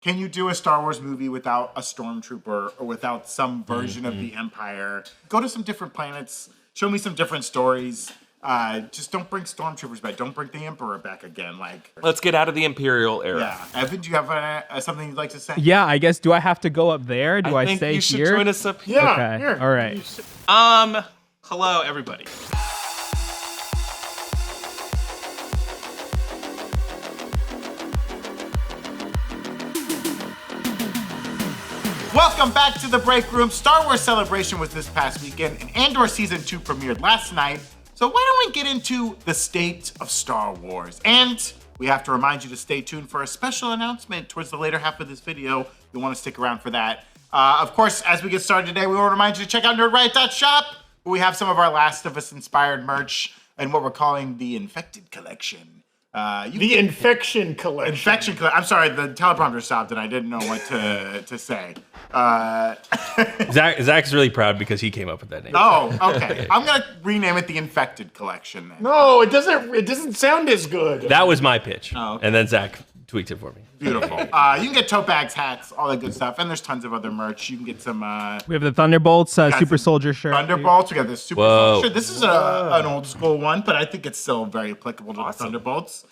Can you do a Star Wars movie without a stormtrooper or without some version of the Empire? Go to some different planets. Show me some different stories. Just don't bring stormtroopers back. Don't bring the Emperor back again. Let's get out of the Imperial era. Yeah. Evan, do you have something you'd like to say? Yeah, I guess. Do I have to go up there? Do I think stay you should here? join us up here. Yeah, Okay. here. All right. Hello, everybody. Welcome back to the Breakroom. Star Wars Celebration was this past weekend, and Andor Season 2 premiered last night. So why don't we get into the state of Star Wars? And we have to remind you to stay tuned for a special announcement towards the later half of this video. You'll want to stick around for that. Of course, as we get started today, we want to remind you to check out nerdriot.shop, where we have some of our Last of Us inspired merch and what we're calling the Infected Collection. Infection Collection. I'm sorry, the teleprompter stopped and I didn't know what to say. Zach's really proud because he came up with that name. Oh, okay. I'm gonna rename it the Infected Collection then. No, it doesn't sound as good. That was my pitch. Oh, okay. And then Zach tweaked it for me. Beautiful. You can get tote bags, hats, all that good stuff, and there's tons of other merch. You can get some We have the Thunderbolts Super Soldier shirt. Thunderbolts. We got this Super Whoa. Soldier shirt. This is an old school one, but I think it's still very applicable to the Thunderbolts.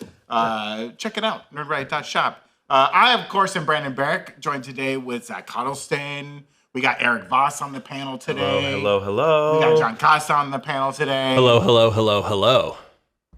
Check it out, nerdriot.shop. I, of course, am Brandon Barrick, joined today with Zach Huddleston. We got Erik Voss on the panel today. Hello. We got John Costa on the panel today. Hello.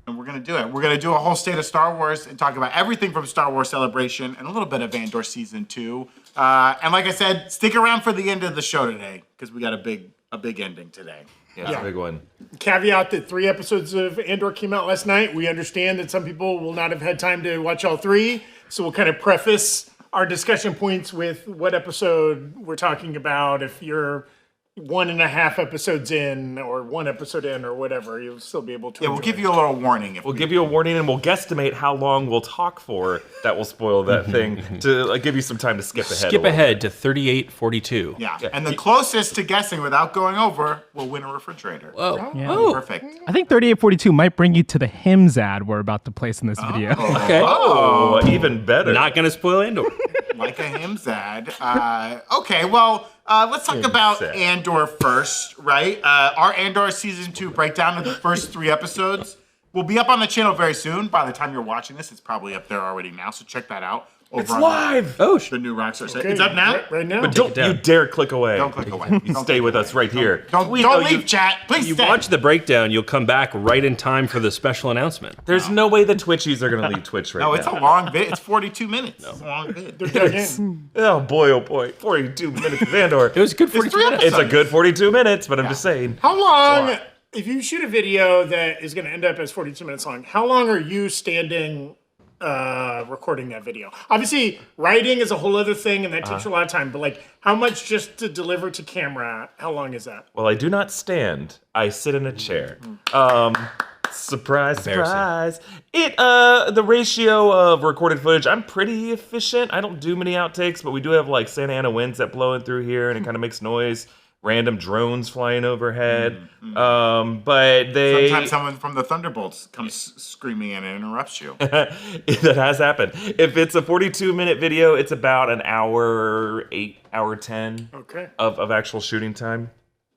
And we're going to do it. We're going to do a whole state of Star Wars and talk about everything from Star Wars Celebration and a little bit of Andor Season 2. And like I said, stick around for the end of the show today because we got a big ending today. Yeah, it's a big one. Caveat that 3 episodes of Andor came out last night. We understand that some people will not have had time to watch all 3. So we'll kind of preface our discussion points with what episode we're talking about. If you're 1.5 episodes in or 1 episode in or whatever, you'll still be able to. Yeah, we'll give you a little warning. We'll give you a warning and we'll guesstimate how long we'll talk for. That will spoil that thing to give you some time to skip ahead. Skip ahead to 38:42. Yeah, and the closest to guessing without going over will win a refrigerator. Whoa. Yeah. Oh. Perfect. I think 3842 might bring you to the Hims ad we're about to place in this video. Okay. Oh, even better. Not gonna spoil Andor. Like a Hims ad. Okay, well, let's talk about ad. Andor first, right? Our Andor Season 2 breakdown of the first 3 episodes will be up on the channel very soon. By the time you're watching this, it's probably up there already now, so check that out. Over It's on live. the new Rockstars. Okay, It's up now? Right now. But don't you dare click away. Don't click away. You Don't stay click with away. us right here. Don't know, leave, chat. Please You stay. watch the breakdown, you'll come back right in time for the special announcement. There's no way the Twitchies are going to leave Twitch right No, now. it's a long vid. It's 42 minutes. It's a long vid. Dug in. Oh boy. 42 minutes of Andor. It was a good 42 3 minutes. It's a good 42 minutes, but I'm just saying. How long, if you shoot a video that is going to end up as 42 minutes long, how long are you standing recording that video? Obviously, writing is a whole other thing, and that takes a lot of time, but like, how much just to deliver to camera, how long is that? Well, I do not stand. I sit in a chair. Surprise. The ratio of recorded footage, I'm pretty efficient. I don't do many outtakes, but we do have like Santa Ana winds that blow in through here, and it kind of makes noise. Random drones flying overhead. But they... Sometimes someone from the Thunderbolts comes screaming in and interrupts you. That has happened. If it's a 42-minute video, it's about an hour, hour 10 of actual shooting time.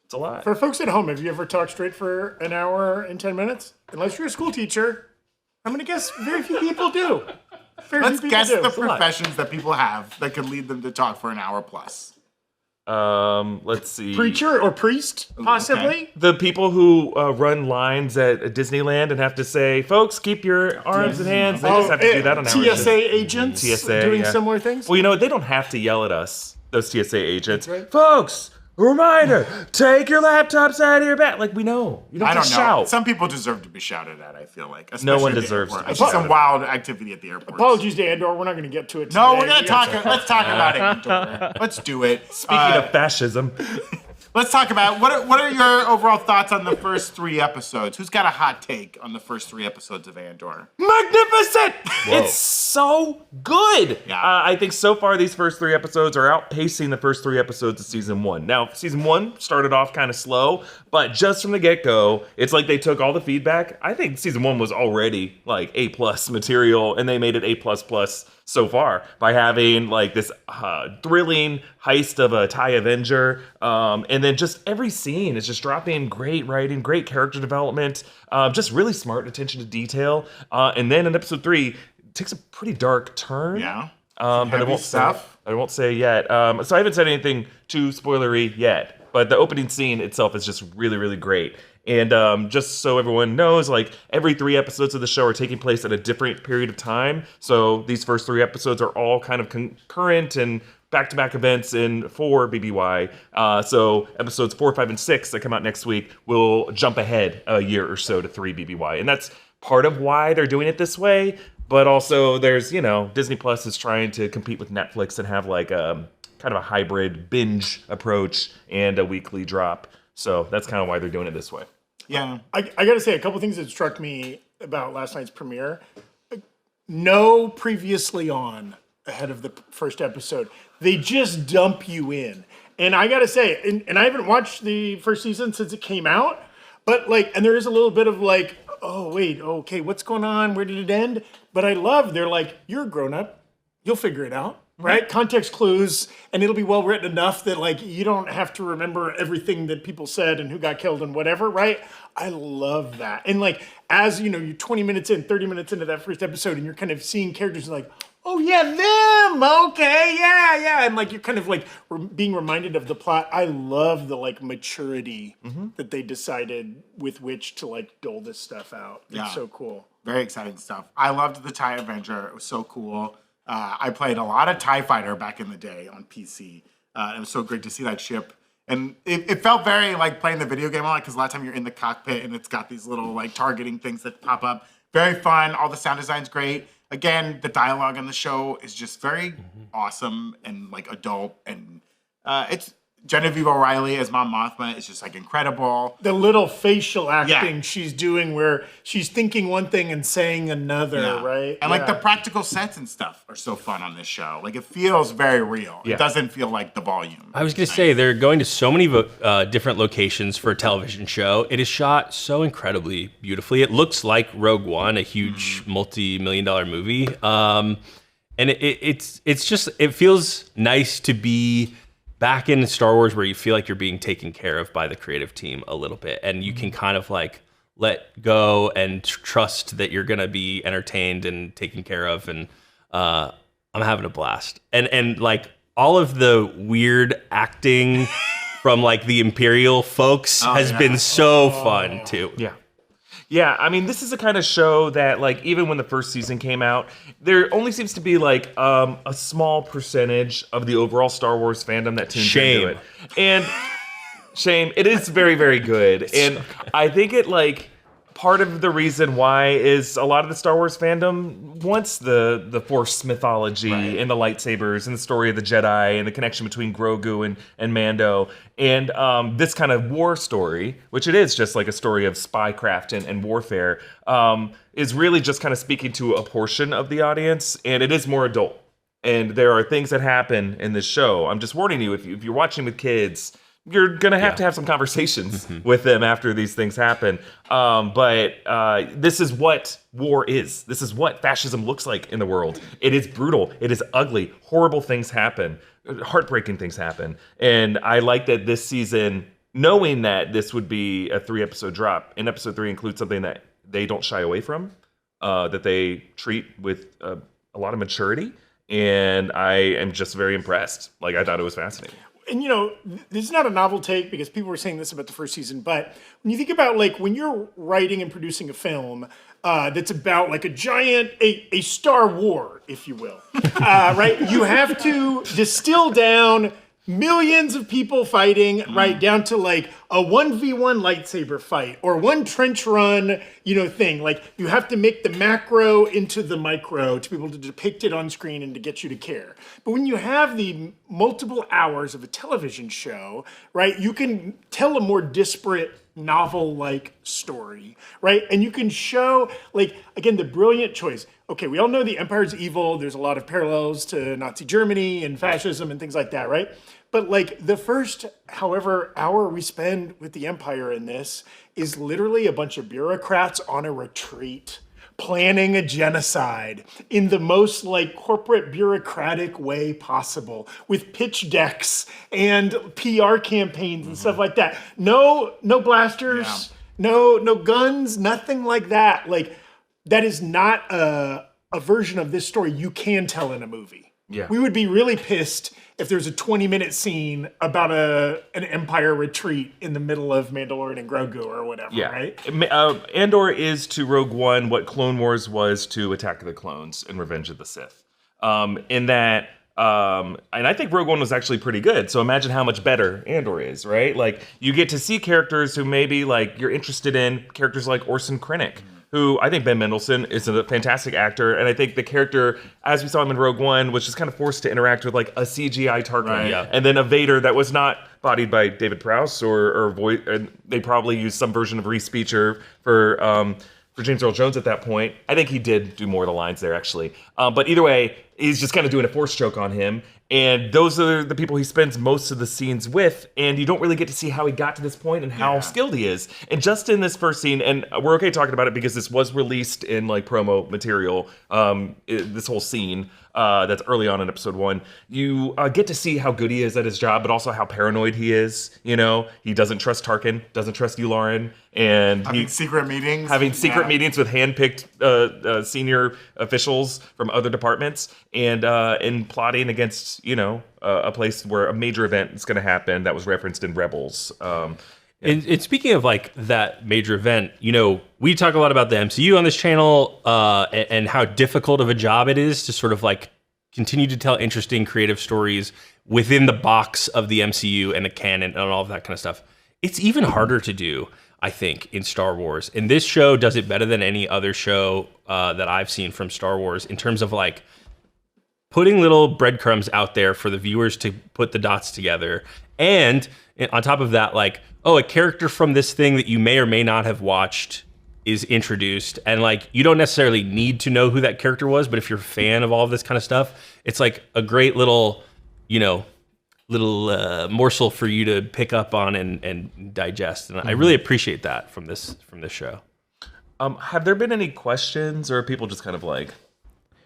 It's a lot. For folks at home, have you ever talked straight for an hour and 10 minutes? Unless you're a school teacher, I'm going to guess very few people do. Let's guess the professions that people have that could lead them to talk for an hour plus. Let's see. Preacher or priest, possibly? Okay. The people who run lines at Disneyland and have to say, folks, keep your arms and hands. They just have to do that on average. TSA agents doing similar things? Well, you know what? They don't have to yell at us, those TSA agents. Right. Folks, a reminder, take your laptops out of your bag. Like, we know. You don't have to shout. Some people deserve to be shouted at, I feel like. No one especially at the deserves airport. to be I see some shouted at. wild activity at the airport. Apologies to Andor, we're not going to get to it today. No, we're going to talk. Let's talk about it, Andor. Let's do it. Speaking of fascism. Let's talk about what are your overall thoughts on the first 3 episodes? Who's got a hot take on the first 3 episodes of Andor? Magnificent! It's so good. Yeah. I think so far these first 3 episodes are outpacing the first 3 episodes of season 1. Now, season 1 started off kind of slow, but just from the get-go, it's like they took all the feedback. I think season 1 was already like A+ material, and they made it A++ so far by having like this thrilling heist of a TIE Avenger. And then just every scene is just dropping great writing, great character development, just really smart attention to detail. And then in episode 3, it takes a pretty dark turn. Yeah. But I won't say yet. So I haven't said anything too spoilery yet. But the opening scene itself is just really, really great. And just so everyone knows, like every 3 episodes of the show are taking place at a different period of time. So these first 3 episodes are all kind of concurrent and back-to-back events in 4 BBY. So episodes 4, 5, and 6 that come out next week will jump ahead a year or so to 3 BBY. And that's part of why they're doing it this way. But also there's, Disney Plus is trying to compete with Netflix and have like a kind of a hybrid binge approach and a weekly drop. So that's kind of why they're doing it this way. Yeah. I got to say, a couple things that struck me about last night's premiere. No previously on ahead of the first episode. They just dump you in. And I got to say, and I haven't watched the first season since it came out, but and there is a little bit of oh, wait, okay, what's going on? Where did it end? But I love, they're like, you're a grown up. You'll figure it out. Right? Context clues, and it'll be well written enough that you don't have to remember everything that people said and who got killed and whatever, right? I love that. And as you're 20 minutes in, 30 minutes into that first episode, and you're kind of seeing characters oh yeah, them, okay, yeah. And you're kind of being reminded of the plot. I love the maturity that they decided with which to dole this stuff out. It's so cool. Very exciting stuff. I loved the TIE Avenger. It was so cool. I played a lot of TIE Fighter back in the day on PC. It was so great to see that ship. And it felt very like playing the video game a lot, because a lot of time you're in the cockpit and it's got these little targeting things that pop up. Very fun. All the sound design's great. Again, the dialogue on the show is just very awesome and adult. And it's Genevieve O'Reilly as Mom Mothma is just incredible. The little facial acting she's doing where she's thinking one thing and saying another, right? And the practical sets and stuff are so fun on this show. It feels very real. It doesn't feel like The Volume. I was going to say, they're going to so many different locations for a television show. It is shot so incredibly beautifully. It looks like Rogue One, a huge multi-million-dollar movie. And it feels nice to be back in Star Wars where you feel like you're being taken care of by the creative team a little bit, and you can kind of let go and trust that you're gonna be entertained and taken care of. And I'm having a blast. And all of the weird acting from the Imperial folks has been so fun too. Yeah, I mean, this is the kind of show that, even when the first season came out, there only seems to be, a small percentage of the overall Star Wars fandom that tunes into it. And shame, it is very, very good. And I think it, part of the reason why is a lot of the Star Wars fandom wants the Force mythology and the lightsabers and the story of the Jedi and the connection between Grogu and Mando. And this kind of war story, which it is just a story of spycraft and warfare, is really just kind of speaking to a portion of the audience, and it is more adult. And there are things that happen in this show. I'm just warning you, if you're watching with kids, you're going to have some conversations with them after these things happen. But this is what war is. This is what fascism looks like in the world. It is brutal. It is ugly. Horrible things happen. Heartbreaking things happen. And I like that this season, knowing that this would be a 3-episode drop, and episode 3 includes something that they don't shy away from, that they treat with a lot of maturity. And I am just very impressed. I thought it was fascinating. And this is not a novel take because people were saying this about the first season, but when you think about when you're writing and producing a film that's about a giant, a Star War, if you will, right? You have to distill down millions of people fighting, right, down to a 1v1 lightsaber fight or one trench run, thing. You have to make the macro into the micro to be able to depict it on screen and to get you to care. But when you have the multiple hours of a television show, right, you can tell a more disparate novel-like story, right? And you can show, again, the brilliant choice. Okay, we all know the Empire's evil. There's a lot of parallels to Nazi Germany and fascism and things like that, right? But the first, however, hour we spend with the Empire in this is literally a bunch of bureaucrats on a retreat, planning a genocide in the most like corporate bureaucratic way possible with pitch decks and PR campaigns and stuff like that. No blasters, no guns, nothing like that. Like that is not a version of this story you can tell in a movie. Yeah. We would be really pissed if there's a 20-minute scene about an Empire retreat in the middle of Mandalorian and Grogu or whatever, right? Andor is to Rogue One what Clone Wars was to Attack of the Clones and Revenge of the Sith. In that, and I think Rogue One was actually pretty good. So imagine how much better Andor is, right? Like you get to see characters who maybe like you're interested in, characters like Orson Krennic, who I think Ben Mendelsohn is a fantastic actor, and I think the character, as we saw him in Rogue One, was just kind of forced to interact with like a CGI Tarkin, and then a Vader that was not bodied by David Prowse or voice. And they probably used some version of Reese Beecher for James Earl Jones at that point. I think he did do more of the lines there actually, but either way, he's just kind of doing a force choke on him. And those are the people he spends most of the scenes with, and you don't really get to see how he got to this point and how skilled he is. And just in this first scene, and we're okay talking about it because this was released in like promo material, this whole scene that's early on in episode 1, you get to see how good he is at his job, but also how paranoid he is. You know, he doesn't trust Tarkin, doesn't trust Yularen, and having secret meetings. Having secret meetings with hand-picked senior officials from other departments, and plotting against, you know, a place where a major event is going to happen that was referenced in Rebels. And speaking of like that major event, you know, we talk a lot about the MCU on this channel and how difficult of a job it is to sort of like continue to tell interesting, creative stories within the box of the MCU and the canon and all of that kind of stuff. It's even harder to do, I think, in Star Wars. And this show does it better than any other show that I've seen from Star Wars in terms of like putting little breadcrumbs out there for the viewers to put the dots together. And on top of that, like, oh, a character from this thing that you may or may not have watched is introduced. And like, you don't necessarily need to know who that character was, but if you're a fan of all of this kind of stuff, it's like a great little, you know, morsel for you to pick up on and digest. And I really appreciate that from this show. Have there been any questions, or are people just kind of like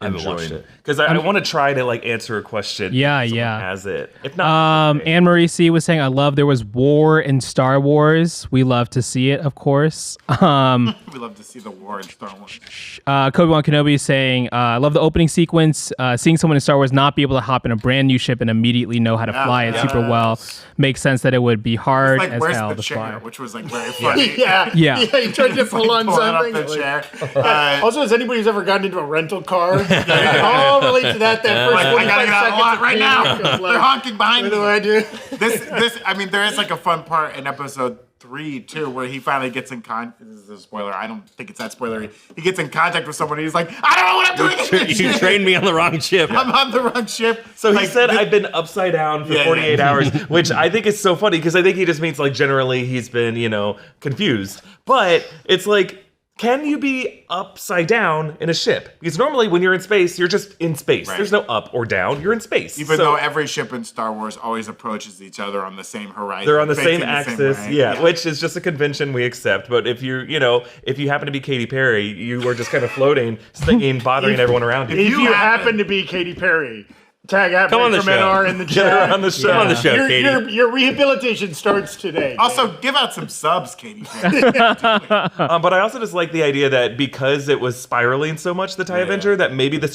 I haven't watched it because I want to try to like answer a question. Yeah, if someone yeah. has it. If not, okay. Anne Marie C was saying, "I love there was war in Star Wars. We love to see it, of course." We love to see the war in Star Wars. Kobe-Wan Kenobi is saying, "I love the opening sequence. Seeing someone in Star Wars not be able to hop in a brand new ship and immediately know how to fly it super well makes sense that it would be hard like, as where's hell the to chair, fly." which was like very funny. Yeah. He tried to pull on Pulling up something. the chair. Also, has anybody who's ever gotten into a rental car? All relate to that. That first Like, I 45 gotta get out of the lot right now. seconds. They're honking behind What me. do I do? This, I mean, there is like a fun part in episode 3 too, where he finally gets in contact. This is a spoiler. I don't think it's that spoilery. He gets in contact with someone. And he's like, I don't know what I'm doing. in this You ship. trained me on the wrong ship. I'm on the wrong ship. So he Like, said, I've been upside down for 48 hours, which I think is so funny because I think he just means like generally he's been, you know, confused. But it's like, can you be upside down in a ship? Because normally when you're in space, you're just in space. Right. There's no up or down. You're in space. Even though every ship in Star Wars always approaches each other on the same horizon. they're on the facing same axis, way. which is just a convention we accept. But if if you happen to be Katy Perry, you are just kind of floating, stinging, bothering everyone around you. If you happen to be Katy Perry, tag Come on Happy the from show. NR in the Get chat. her on the show. Come on the show, Katie. Your rehabilitation starts today. Also, give out some subs, Katie. But I also just like the idea that because it was spiraling so much, the TIE Avenger, that maybe the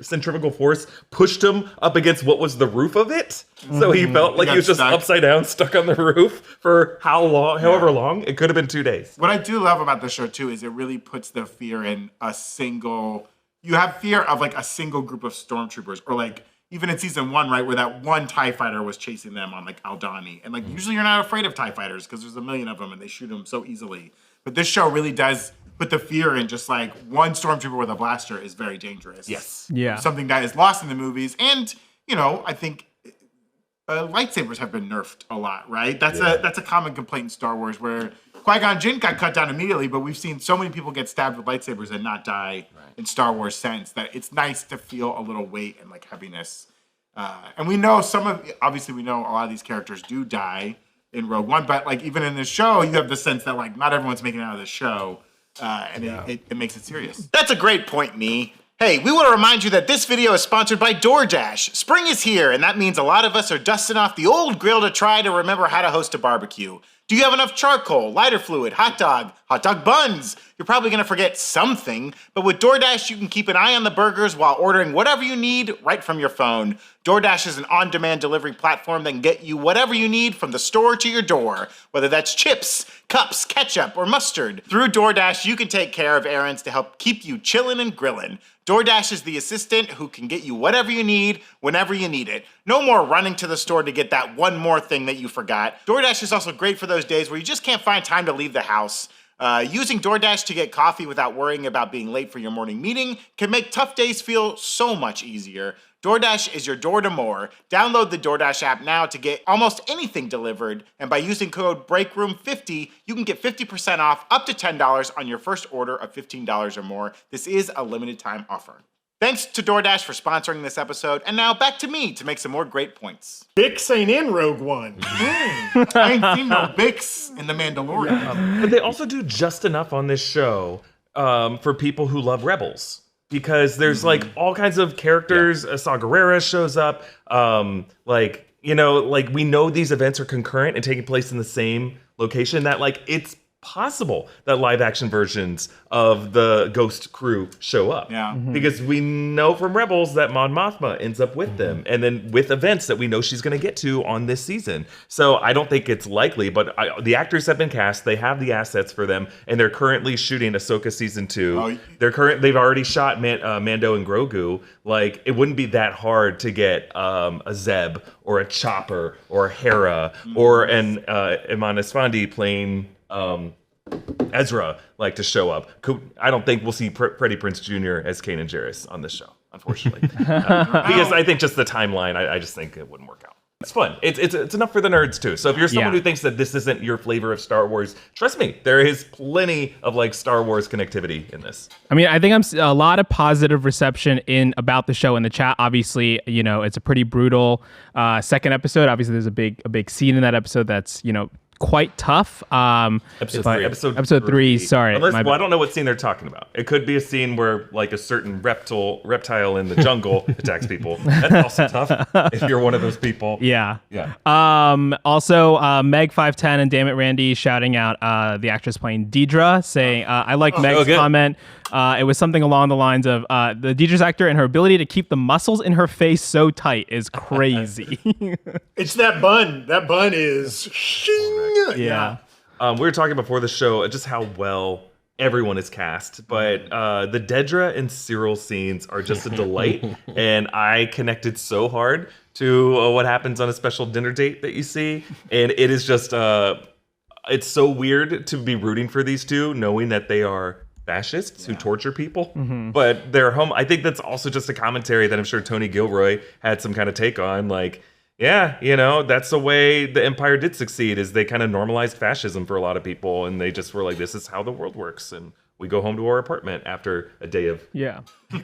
centrifugal force pushed him up against what was the roof of it. So he felt like he was just stuck. upside down, stuck on the roof for however long. It could have been 2 days. What I do love about the show too is it really puts the fear in a single. You have fear of like a single group of stormtroopers, or like even in season 1, right, where that one TIE fighter was chasing them on like Aldhani, and like usually you're not afraid of TIE fighters because there's a million of them and they shoot them so easily. But this show really does put the fear in just like one stormtrooper with a blaster is very dangerous. Yes. Yeah. Something that is lost in the movies, and you know, I think lightsabers have been nerfed a lot, right? That's a common complaint in Star Wars where Qui-Gon Jinn got cut down immediately, but we've seen so many people get stabbed with lightsabers and not die in Star Wars sense that it's nice to feel a little weight and like heaviness. And we know obviously we know a lot of these characters do die in Rogue One, but like even in this show, you have the sense that like not everyone's making it out of the show. and it makes it serious. That's a great point, Me. Hey, we want to remind you that this video is sponsored by DoorDash. Spring is here, and that means a lot of us are dusting off the old grill to try to remember how to host a barbecue. Do you have enough charcoal, lighter fluid, hot dog buns? You're probably gonna forget something, but with DoorDash, you can keep an eye on the burgers while ordering whatever you need right from your phone. DoorDash is an on-demand delivery platform that can get you whatever you need from the store to your door, whether that's chips, cups, ketchup, or mustard. Through DoorDash, you can take care of errands to help keep you chillin' and grillin'. DoorDash is the assistant who can get you whatever you need, whenever you need it. No more running to the store to get that one more thing that you forgot. DoorDash is also great for those days where you just can't find time to leave the house. Using DoorDash to get coffee without worrying about being late for your morning meeting can make tough days feel so much easier. DoorDash is your door to more. Download the DoorDash app now to get almost anything delivered, and by using code BREAKROOM50, you can get 50% off up to $10 on your first order of $15 or more. This is a limited time offer. Thanks to DoorDash for sponsoring this episode, and now back to me to make some more great points. Bix ain't in Rogue One. I ain't seen no Bix in The Mandalorian. But they also do just enough on this show for people who love Rebels. Because there's like all kinds of characters. Saw Gerrera shows up. We know these events are concurrent and taking place in the same location. That like it's possible that live action versions of the Ghost crew show up. Yeah. Because we know from Rebels that Mon Mothma ends up with them, and then with events that we know she's going to get to on this season. So I don't think it's likely, but the actors have been cast. They have the assets for them, and they're currently shooting Ahsoka season 2. They've already shot Mando and Grogu. Like it wouldn't be that hard to get a Zeb or a Chopper or a Hera or an Iman Esfandi playing Ezra to show up. I don't think we'll see Freddie Prinze Jr. as Kanan Jarrus on this show, unfortunately, because I think just the timeline. I just think it wouldn't work out. It's fun. It's enough for the nerds too. So if you're someone who thinks that this isn't your flavor of Star Wars, trust me, there is plenty of Star Wars connectivity in this. I mean, I think a lot of positive reception about the show in the chat. Obviously, it's a pretty brutal second episode. Obviously, there's a big scene in that episode that's quite tough. Episode 3. Sorry, I don't know what scene they're talking about. It could be a scene where a certain reptile in the jungle attacks people. That's also tough if you're one of those people. Yeah. Also, Meg510 and Damn It Randy shouting out the actress playing Deidre, saying, "I like Meg's comment. It was something along the lines of the Deidre's actor and her ability to keep the muscles in her face so tight is crazy." It's that bun. That bun is shing. Yeah. We were talking before the show just how well everyone is cast, but the Dedra and Cyril scenes are just a delight, and I connected so hard to what happens on a special dinner date that you see, and it is just it's so weird to be rooting for these two, knowing that they are fascists who torture people, but they're home. I think that's also just a commentary that I'm sure Tony Gilroy had some kind of take on, that's the way the Empire did succeed, is they kind of normalized fascism for a lot of people, and they just were like, this is how the world works, and we go home to our apartment after a day of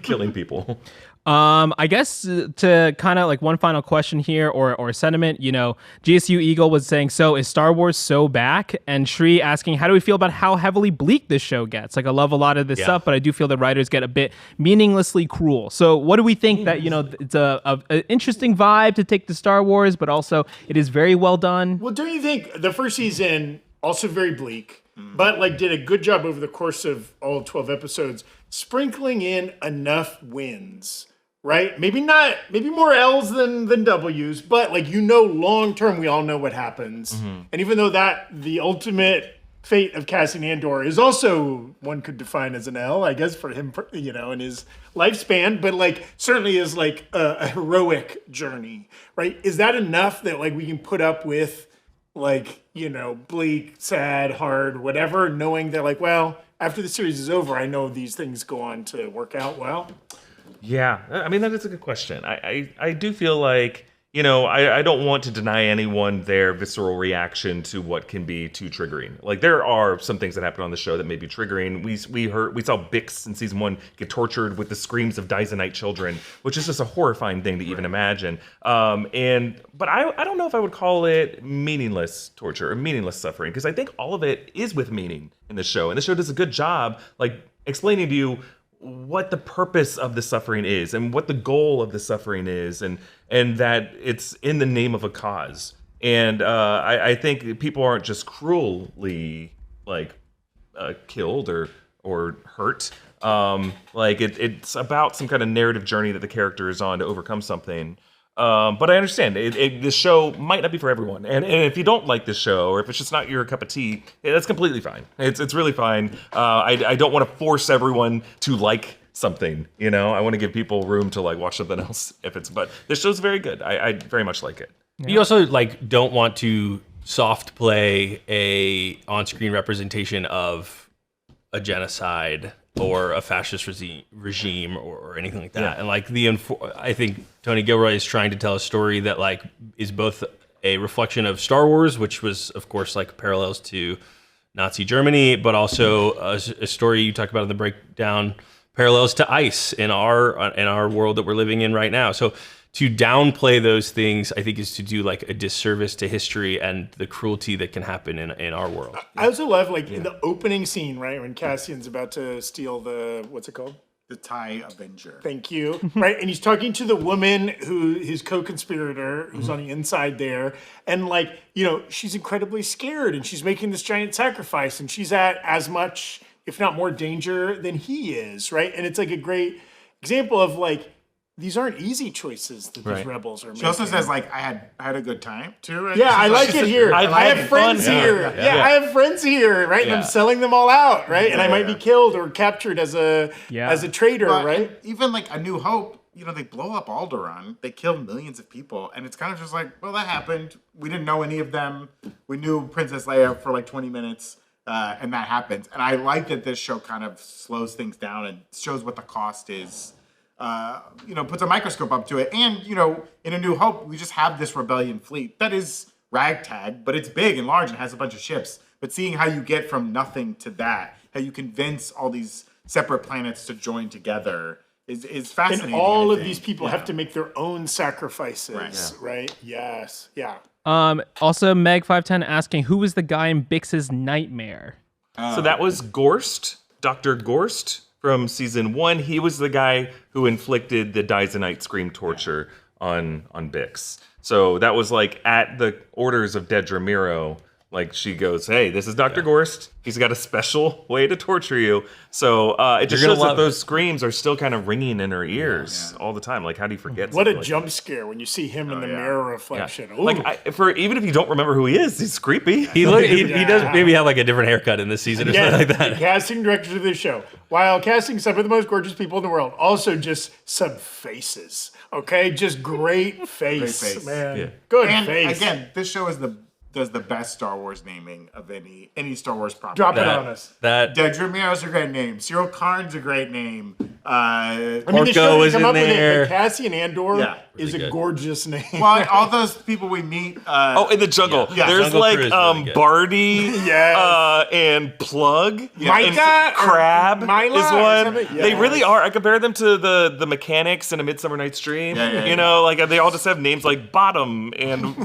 killing people. I guess to kind of one final question here or sentiment, GSU Eagle was saying, so is Star Wars so back? And Shri asking, how do we feel about how heavily bleak this show gets? I love a lot of this stuff, but I do feel the writers get a bit meaninglessly cruel. So what do we think that, it's an interesting vibe to take to Star Wars, but also it is very well done? Well, don't you think the first season also very bleak, but did a good job over the course of all 12 episodes, sprinkling in enough wins? Right? Maybe more L's than W's, but long term, we all know what happens. And even though that the ultimate fate of Cassian Andor is also one could define as an L, I guess, for him, in his lifespan, but certainly is a heroic journey, right? Is that enough that we can put up with bleak, sad, hard, whatever, knowing that after the series is over, I know these things go on to work out well? Yeah, I mean, that is a good question. I do feel like I don't want to deny anyone their visceral reaction to what can be too triggering. Like, there are some things that happen on the show that may be triggering. We saw Bix in season 1 get tortured with the screams of Dysonite children, which is just a horrifying thing to even imagine. But I don't know if I would call it meaningless torture or meaningless suffering, because I think all of it is with meaning in the show, and the show does a good job, like, explaining to you what the purpose of the suffering is and what the goal of the suffering is, and that it's in the name of a cause. And I think people aren't just cruelly killed or hurt. It's about some kind of narrative journey that the character is on to overcome something. But I understand this show might not be for everyone, and if you don't like this show, or if it's just not your cup of tea, that's completely fine. It's really fine. I don't want to force everyone to like something. I want to give people room to watch something else but this show's very good. I very much like it. You also don't want to soft play a on-screen representation of a genocide or a fascist regime or anything like that. Yeah. And I think Tony Gilroy is trying to tell a story that is both a reflection of Star Wars, which was of course parallels to Nazi Germany, but also a story you talked about in the breakdown, parallels to ICE in our world that we're living in right now. So to downplay those things, I think, is to do a disservice to history and the cruelty that can happen in our world. I also love in the opening scene, right, when Cassian's about to steal the, what's it called? The TIE Avenger. Thank you. Right, and he's talking to the woman his co-conspirator, who's on the inside there, and she's incredibly scared, and she's making this giant sacrifice, and she's at as much, if not more, danger than he is, right? And it's a great example of these aren't easy choices that these rebels are making. She also says, I had a good time, too. Right? Yeah, I like it here. I have friends here. Yeah, I have friends here, right? And I'm selling them all out, right? And I might be killed or captured as a traitor, right? Even A New Hope, they blow up Alderaan. They kill millions of people. And it's kind of just well, that happened. We didn't know any of them. We knew Princess Leia for 20 minutes. And that happens. And I like that this show kind of slows things down and shows what the cost is. Puts a microscope up to it. And, in A New Hope, we just have this rebellion fleet that is ragtag, but it's big and large and has a bunch of ships. But seeing how you get from nothing to that, how you convince all these separate planets to join together is fascinating. And all of these people have to make their own sacrifices, right? Yes. Yeah. Also, Meg510 asking, who was the guy in Bix's nightmare? So that was Gorst, Dr. Gorst. From season 1, he was the guy who inflicted the Dysonite scream torture on Bix. So that was at the orders of Dedra Miro. She goes, hey, this is Dr. Gorst. He's got a special way to torture you. So it just shows that those screams are still kind of ringing in her ears all the time. How do you forget? What a jump scare when you see him in the mirror reflection. Yeah. Even if you don't remember who he is, he's creepy. He does maybe have a different haircut in this season or something like that. The casting directors of this show, while casting some of the most gorgeous people in the world, also just some faces. Okay, just great face, man. Yeah. Good face. Again, this show does the best Star Wars naming of any Star Wars property. Drop it on us. Dedra Miro's a great name. Cyril Karn's a great name. Porco is in there. Cassian Andor is a gorgeous name. Well, all those people we meet. In the jungle. Yeah. There's really Barty and Plug. Micah. And Crab Mila is one. They really are. I compare them to the mechanics in A Midsummer Night's Dream. They all just have names like Bottom and,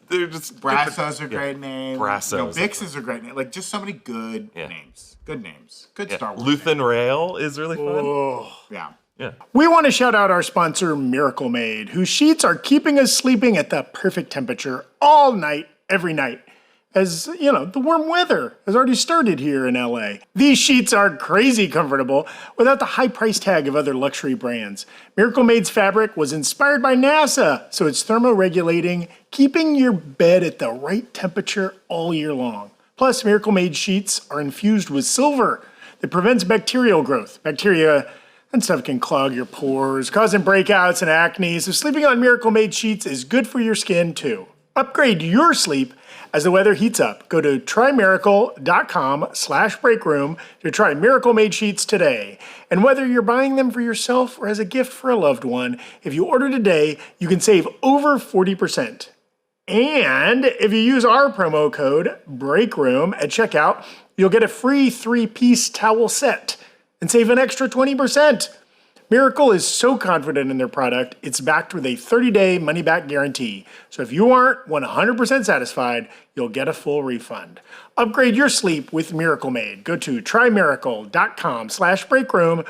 they're just Brasso's a great name. Brasso's. Bix is a great name. Just so many good names. Good names. Good Star Wars. Luthen Rail is really fun. Oh. Yeah. We want to shout out our sponsor, Miracle Made, whose sheets are keeping us sleeping at the perfect temperature all night, every night. As, the warm weather has already started here in LA. These sheets are crazy comfortable without the high price tag of other luxury brands. Miracle Made's fabric was inspired by NASA, so it's thermoregulating, keeping your bed at the right temperature all year long. Plus, Miracle Made sheets are infused with silver that prevents bacterial growth. Bacteria and stuff can clog your pores, causing breakouts and acne, so sleeping on Miracle Made sheets is good for your skin too. Upgrade your sleep as the weather heats up. Go to trymiracle.com/breakroom to try Miracle Made sheets today. And whether you're buying them for yourself or as a gift for a loved one, if you order today, you can save over 40%. And if you use our promo code BREAKROOM at checkout, you'll get a free 3-piece towel set and save an extra 20%. Miracle is so confident in their product, it's backed with a 30-day money-back guarantee. So if you aren't 100% satisfied, you'll get a full refund. Upgrade your sleep with Miracle Made. Go to trymiracle.com/breakroom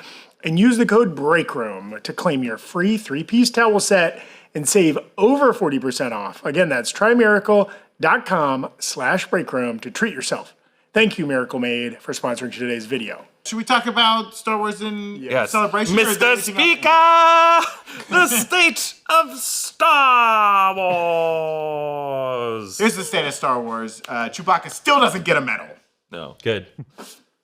and use the code BREAKROOM to claim your free 3-piece towel set and save over 40% off. Again, that's trymiracle.com/breakroom to treat yourself. Thank you, Miracle Made, for sponsoring today's video. Should we talk about Star Wars in Yes. celebration? or is there Mr. anything else? Speaker, the state of Star Wars. Here's the state of Star Wars. Chewbacca still doesn't get a medal. No, Good.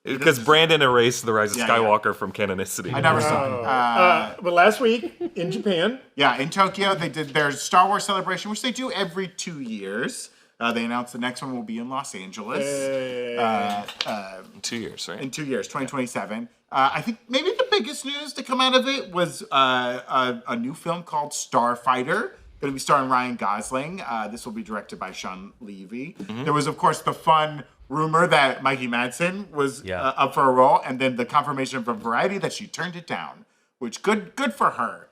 because Brandon erased the Rise of Yeah, Skywalker from canonicity. I never saw it. But last week in Japan, Yeah, in Tokyo, they did their Star Wars celebration, which they do every 2 years. They announced the next one will be in Los Angeles 2 years, right? in 2 years, 2027. I think maybe the biggest news to come out of it was a new film called Starfighter, going to be starring Ryan Gosling. This will be directed by Sean Levy. There was, of course, the fun rumor that Mikey Madsen was up for a role, and then the confirmation from Variety that she turned it down, which good for her.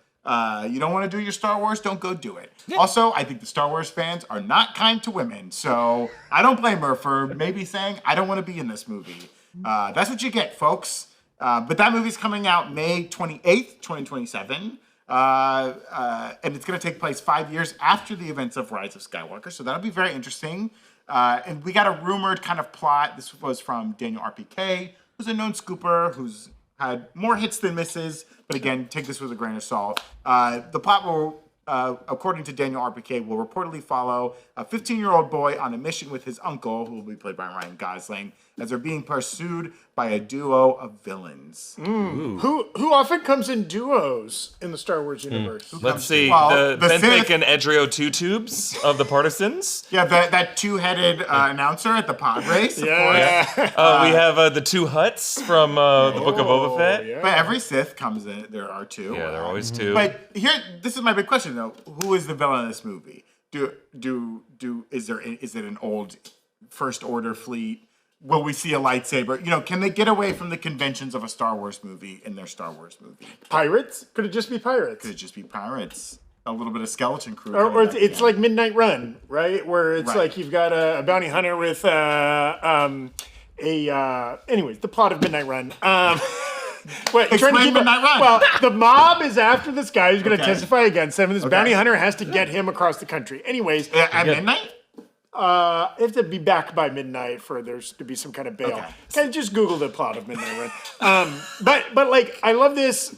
You don't want to do your Star Wars, don't go do it. Also, I think the Star Wars fans are not kind to women, so I don't blame her for maybe saying, I don't want to be in this movie. That's what you get, folks. But that movie's coming out May 28th, 2027. And it's going to take place 5 years after the events of Rise of Skywalker, so that'll be very interesting. And we got a rumored kind of plot. This was from Daniel RPK, who's a known scooper who's had more hits than misses. But again, take this with a grain of salt. The plot will, according to Daniel RPK, will reportedly follow a 15-year-old boy on a mission with his uncle, who will be played by Ryan Gosling, as they're being pursued by a duo of villains. who often comes in duos in the Star Wars universe. Let's see. Well, the Ben Sith- and Edrio Two Tubes of the Partisans. Yeah, that two-headed announcer at the pod race, of course. We have the two Hutts from the Book of Boba Fett. Yeah, But every Sith comes in. There are two. there are always two. But this is my big question though: who is the villain in this movie? Is it an old First Order fleet? Will we see a lightsaber? Can they get away from the conventions of a Star Wars movie in their Star Wars movie? Pirates? Could it just be pirates? Could it just be pirates? A little bit of skeleton crew. Or it's like Midnight Run, right? Where it's like you've got a bounty hunter with anyways, the plot of Midnight Run. Explain Midnight Run. Well, the mob is after this guy who's going to testify against him, and this bounty hunter has to get him across the country. Anyways, at midnight. they have to be back by midnight for there to be some kind of bail. Okay. Just Google the plot of Midnight Run. But like, I love this.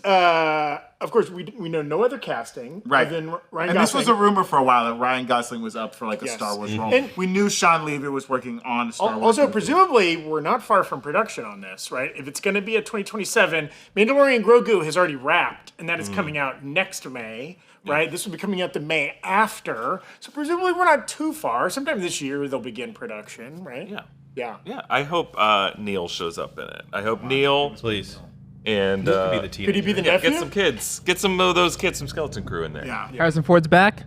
Of course, we know no other casting other than Ryan Gosling. And this was a rumor for a while that Ryan Gosling was up for like a Star Wars role. And we knew Sean Levy was working on a Star Wars Also, movie. presumably, we're not far from production on this, right? If it's going to be a 2027, Mandalorian Grogu has already wrapped, and that is coming out next May, right? This will be coming out the May after. So presumably, we're not too far. Sometime this year, they'll begin production, right? Yeah. I hope Neil shows up in it. I hope Neil, Please. and Could be the teenager. Could he be the nephew? get some kids, get some of those kids, some skeleton crew in there. Yeah. Harrison Ford's back.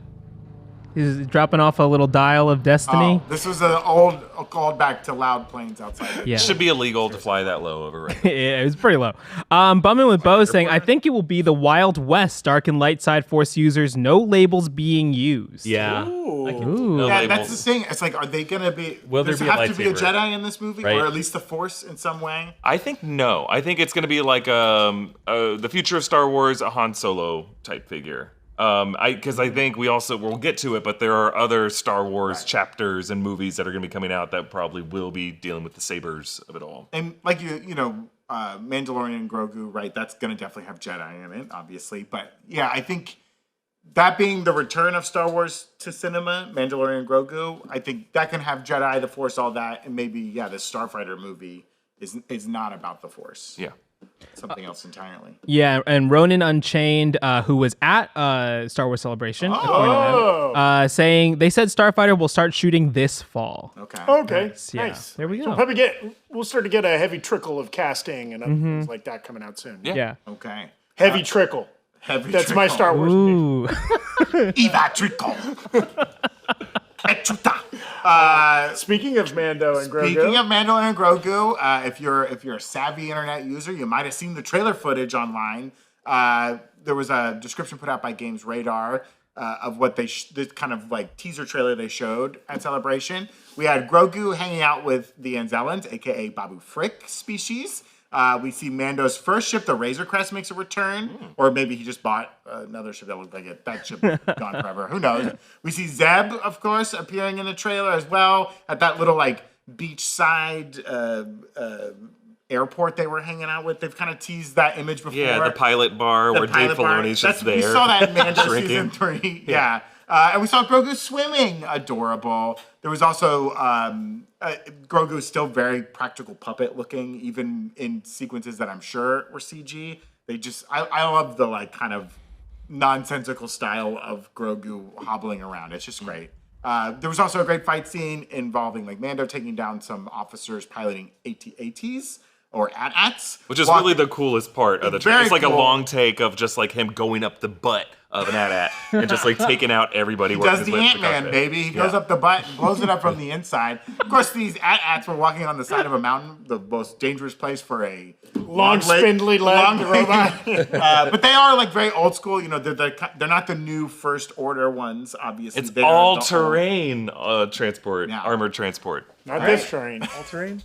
He's dropping off a little dial of destiny. Oh, this was an old callback to loud planes outside. Yeah. It should be illegal to fly that low over. Right? Yeah, it was pretty low. Bumming with Bo saying, I think it will be the Wild West, dark and light side Force users, no labels being used. Yeah. Ooh. No Yeah, labels. that's the thing. It's like, are they going to be? Will there does be there a have to be a lightsaber? Jedi in this movie, Right. or at least the Force in some way? I think no. I think it's going to be like the future of Star Wars, a Han Solo type figure. Because I think we'll get to it, but there are other Star Wars chapters and movies that are going to be coming out that probably will be dealing with the sabers of it all. And like Mandalorian Grogu, right? That's going to definitely have Jedi in it, obviously. But yeah, I think that being the return of Star Wars to cinema, Mandalorian Grogu, I think that can have Jedi, the Force, all that, and maybe the Starfighter movie is not about the Force. Yeah. something else entirely. Yeah, and Ronan Unchained, who was at Star Wars Celebration, according to them, saying they said Starfighter will start shooting this fall. Okay. Okay, Yeah, nice. there we go. So we'll start to get a heavy trickle of casting and other things like that coming out soon. Yeah. Okay. Heavy trickle. That's my Star Wars. Ooh. Eva Trickle. Echuta. Speaking of Mando and Grogu. Speaking of Mando and Grogu, if you're a savvy internet user, you might have seen the trailer footage online. There was a description put out by Games Radar of what they this kind of like teaser trailer they showed at Celebration. We had Grogu hanging out with the Anzellans, aka Babu Frick species. We see Mando's first ship, the Razor Crest, makes a return, or maybe he just bought another ship that looked like it. That ship is gone forever. Who knows? We see Zeb, of course, appearing in the trailer as well at that little like beachside airport they were hanging out with. They've kind of teased that image before. Yeah, the pilot bar where Dave Filoni's just there. We saw that in Mando shrinking. season 3. Yeah. And we saw Grogu swimming, adorable. There was also Grogu is still very practical puppet looking, even in sequences that I'm sure were CG. I love the like kind of nonsensical style of Grogu hobbling around. It's just great. There was also a great fight scene involving like Mando taking down some officers piloting AT-ATs or AT-ATs. Which is really the coolest part of the trailer. Very It's like cool. a long take of just like him going up the butt of an AT-AT and just like taking out everybody. He does the Ant-Man, baby. He goes up the butt and blows it up from the inside. Of course, these AT-ATs were walking on the side of a mountain, the most dangerous place for a Long spindly leg robot. But they are like very old school. You know, they're not the new First Order ones. Obviously, It's They're all the terrain transport, Yeah. armored transport. Not this train. All terrain?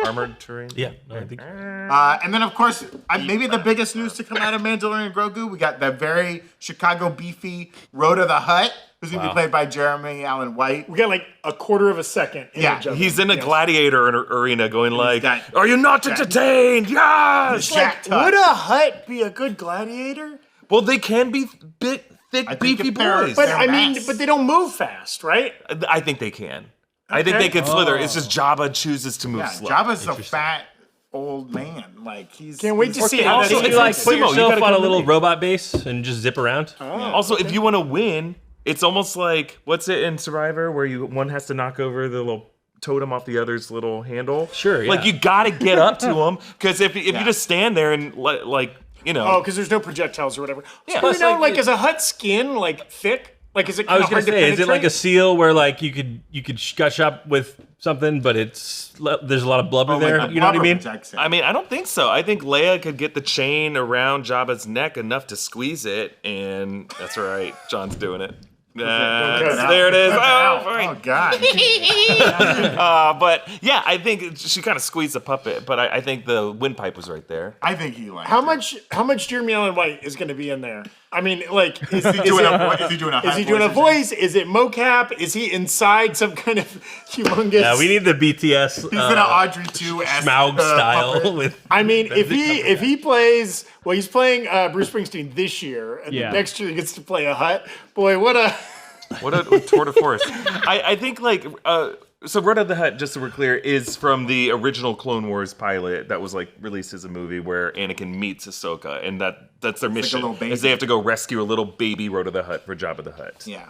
Armored terrain? Yeah, I think. And then, of course, maybe the biggest news to come out of Mandalorian Grogu, we got that very Chicago beefy Rhoda the Hutt, who's going to be played by Jeremy Allen White. We got like a quarter of a second. Yeah, He's in a gladiator arena going like, got- are you not entertained? Yes! Jack Tut. Would a Hutt be a good gladiator? Well, they can be big, thick, think beefy if they're- boys. But They're I mean, mass. but they don't move fast, right? I think they can. I think they can slither. It's just Jabba chooses to move Yeah, slow. Jabba's a fat old man. Like he's. Can't wait to see how also, that it's is. like Put Sumo, you yourself gotta on a come to little me. robot base and just zip around. Also, if you want to win, it's almost like what's it in Survivor where one has to knock over the little totem off the other's little handle. Sure, yeah. Like you got to get up to them because if you just stand there and like you know. Oh, because there's no projectiles or whatever. Yeah. So, Plus, you know, like, like, is a Hutt skin like thick? Like, is it I kind was of gonna hard to say, is it like a penetrate? seal where like you could got shot with something, but there's a lot of blubber there. Like You know what I blubber mean? protects him. I mean, I don't think so. I think Leia could get the chain around Jabba's neck enough to squeeze it, and that's right. John's doing it. There it is. Oh, Oh God. but yeah, I think she kind of squeezed the puppet, but I think the windpipe was right there. I think he liked How it. much Jeremy Allen White is going to be in there? I mean, like, is Is he doing a Is he doing a voice? Is it mocap? Is he inside some kind of humongous? Yeah, we need the BTS He's in an Audrey 2 Schmaug style with. I mean, if he plays, well, he's playing Bruce Springsteen this year, and Yeah. then next year he gets to play a Hutt. Boy, what a tour de force. I think like so Rhoda the Hutt, just so we're clear, is from the original Clone Wars pilot that was like released as a movie where Anakin meets Ahsoka, and that's their mission little baby. is they have to go rescue a little baby Rhoda the Hutt for Jabba the Hutt. Yeah.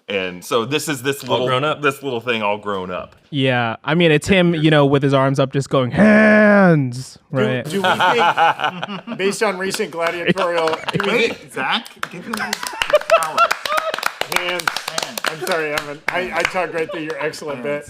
And so this is this grown up? little thing all grown up. Yeah, I mean, it's him, with his arms up, just going hands, right? Do we think, based on recent gladiatorial, do we think Wait, Zach, give him his power. hands? I'm sorry, I talked right through your excellent bit.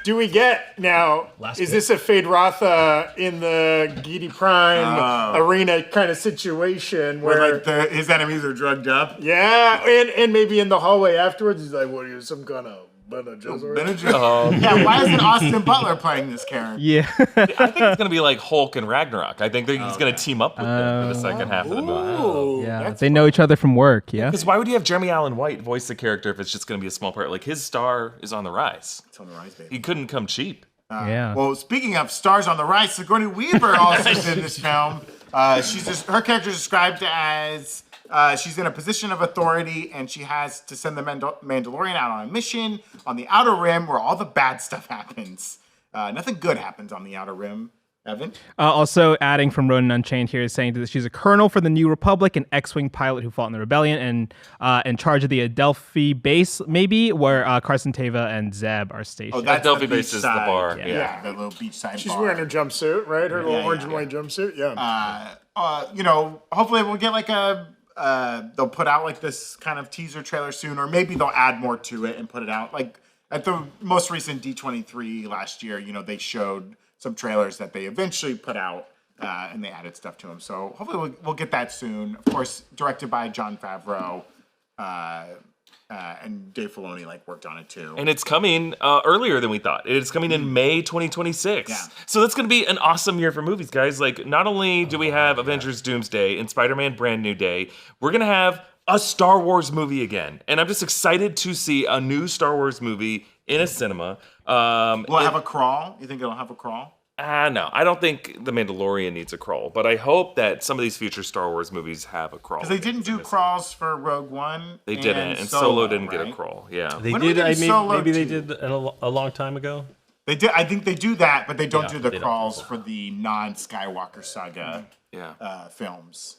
Do we get now? Is this a Fade Rotha in the Gidi Prime arena kind of situation Where where? like his enemies are drugged up. Yeah, and maybe in the hallway afterwards, he's like, "What are you, some kind of Bene Gesserit?" Yeah, why isn't Austin Butler playing this character? Yeah. I think it's gonna be like Hulk and Ragnarok. I think that he's gonna team up with them for the second half of the movie. Ooh, Yeah, that's they know each other from work, yeah? Because why would you have Jeremy Allen White voice the character if it's just gonna be a small part? Like his star is on the rise. It's on the rise, baby. He couldn't come cheap. Yeah. Well, speaking of stars on the rise, Sigourney Weaver also is in this film. Her character is described as she's in a position of authority, and she has to send the Mandalorian out on a mission on the Outer Rim where all the bad stuff happens. Nothing good happens on the Outer Rim. Evan? Also adding from Ronan Unchained here is saying that she's a colonel for the New Republic, an X-Wing pilot who fought in the rebellion, and in charge of the Adelphi base, maybe, where Carson Teva and Zeb are stationed. Oh, that's Adelphi the base is the beachside. bar. Yeah. The little beachside She's bar. wearing her jumpsuit, right? Her little orange and yeah. white jumpsuit. Yeah. Hopefully we'll get like they'll put out like this kind of teaser trailer soon, or maybe they'll add more to it and put it out. Like at the most recent D23 last year, they showed some trailers that they eventually put out, and they added stuff to them. So hopefully we'll get that soon. Of course, directed by Jon Favreau, and Dave Filoni worked on it too. And it's coming earlier than we thought. It's coming in May 2026. Yeah. So that's going to be an awesome year for movies, guys. Not only do we have Avengers Doomsday and Spider-Man Brand New Day, we're going to have a Star Wars movie again. And I'm just excited to see a new Star Wars movie in a cinema. Will it have a crawl? You think it'll have a crawl? No, I don't think The Mandalorian needs a crawl, but I hope that some of these future Star Wars movies have a crawl. Because they didn't do crawls for Rogue One. They didn't, and Solo didn't get a crawl. Yeah. They When did did. we do Solo Maybe they 2? did a long time ago. They did. I think they do that, but they don't do the they don't. crawls for the non-Skywalker saga Yeah. films.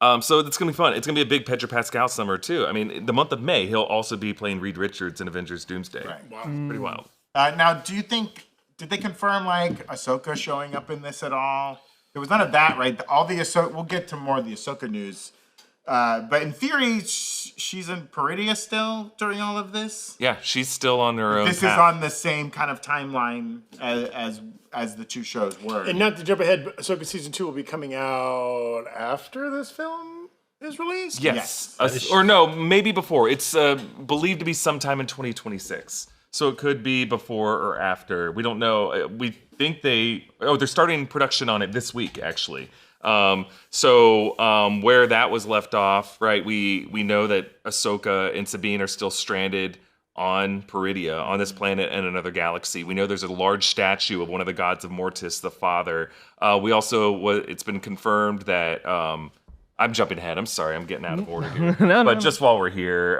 So it's going to be fun. It's going to be a big Pedro Pascal summer, too. I mean, the month of May, he'll also be playing Reed Richards in Avengers Doomsday. Right. Wow. Pretty wild. Now, do you think, did they confirm Ahsoka showing up in this at all? There was none of that, right? All the Ahsoka, we'll get to more of the Ahsoka news. But in theory, she's in Peridia still during all of this. Yeah, she's still on her own This path. is on the same kind of timeline as the two shows were. And not to jump ahead, but Ahsoka season 2 will be coming out after this film is released. Yes. Yes. Or no, maybe before. It's believed to be sometime in 2026. So it could be before or after. We don't know. We think they're starting production on it this week, actually. Where that was left off, right? We know that Ahsoka and Sabine are still stranded on Peridia, on this planet in another galaxy. We know there's a large statue of one of the gods of Mortis, the Father. We also, it's been confirmed that, I'm jumping ahead. I'm sorry. I'm getting out of order here. No. Just while we're here,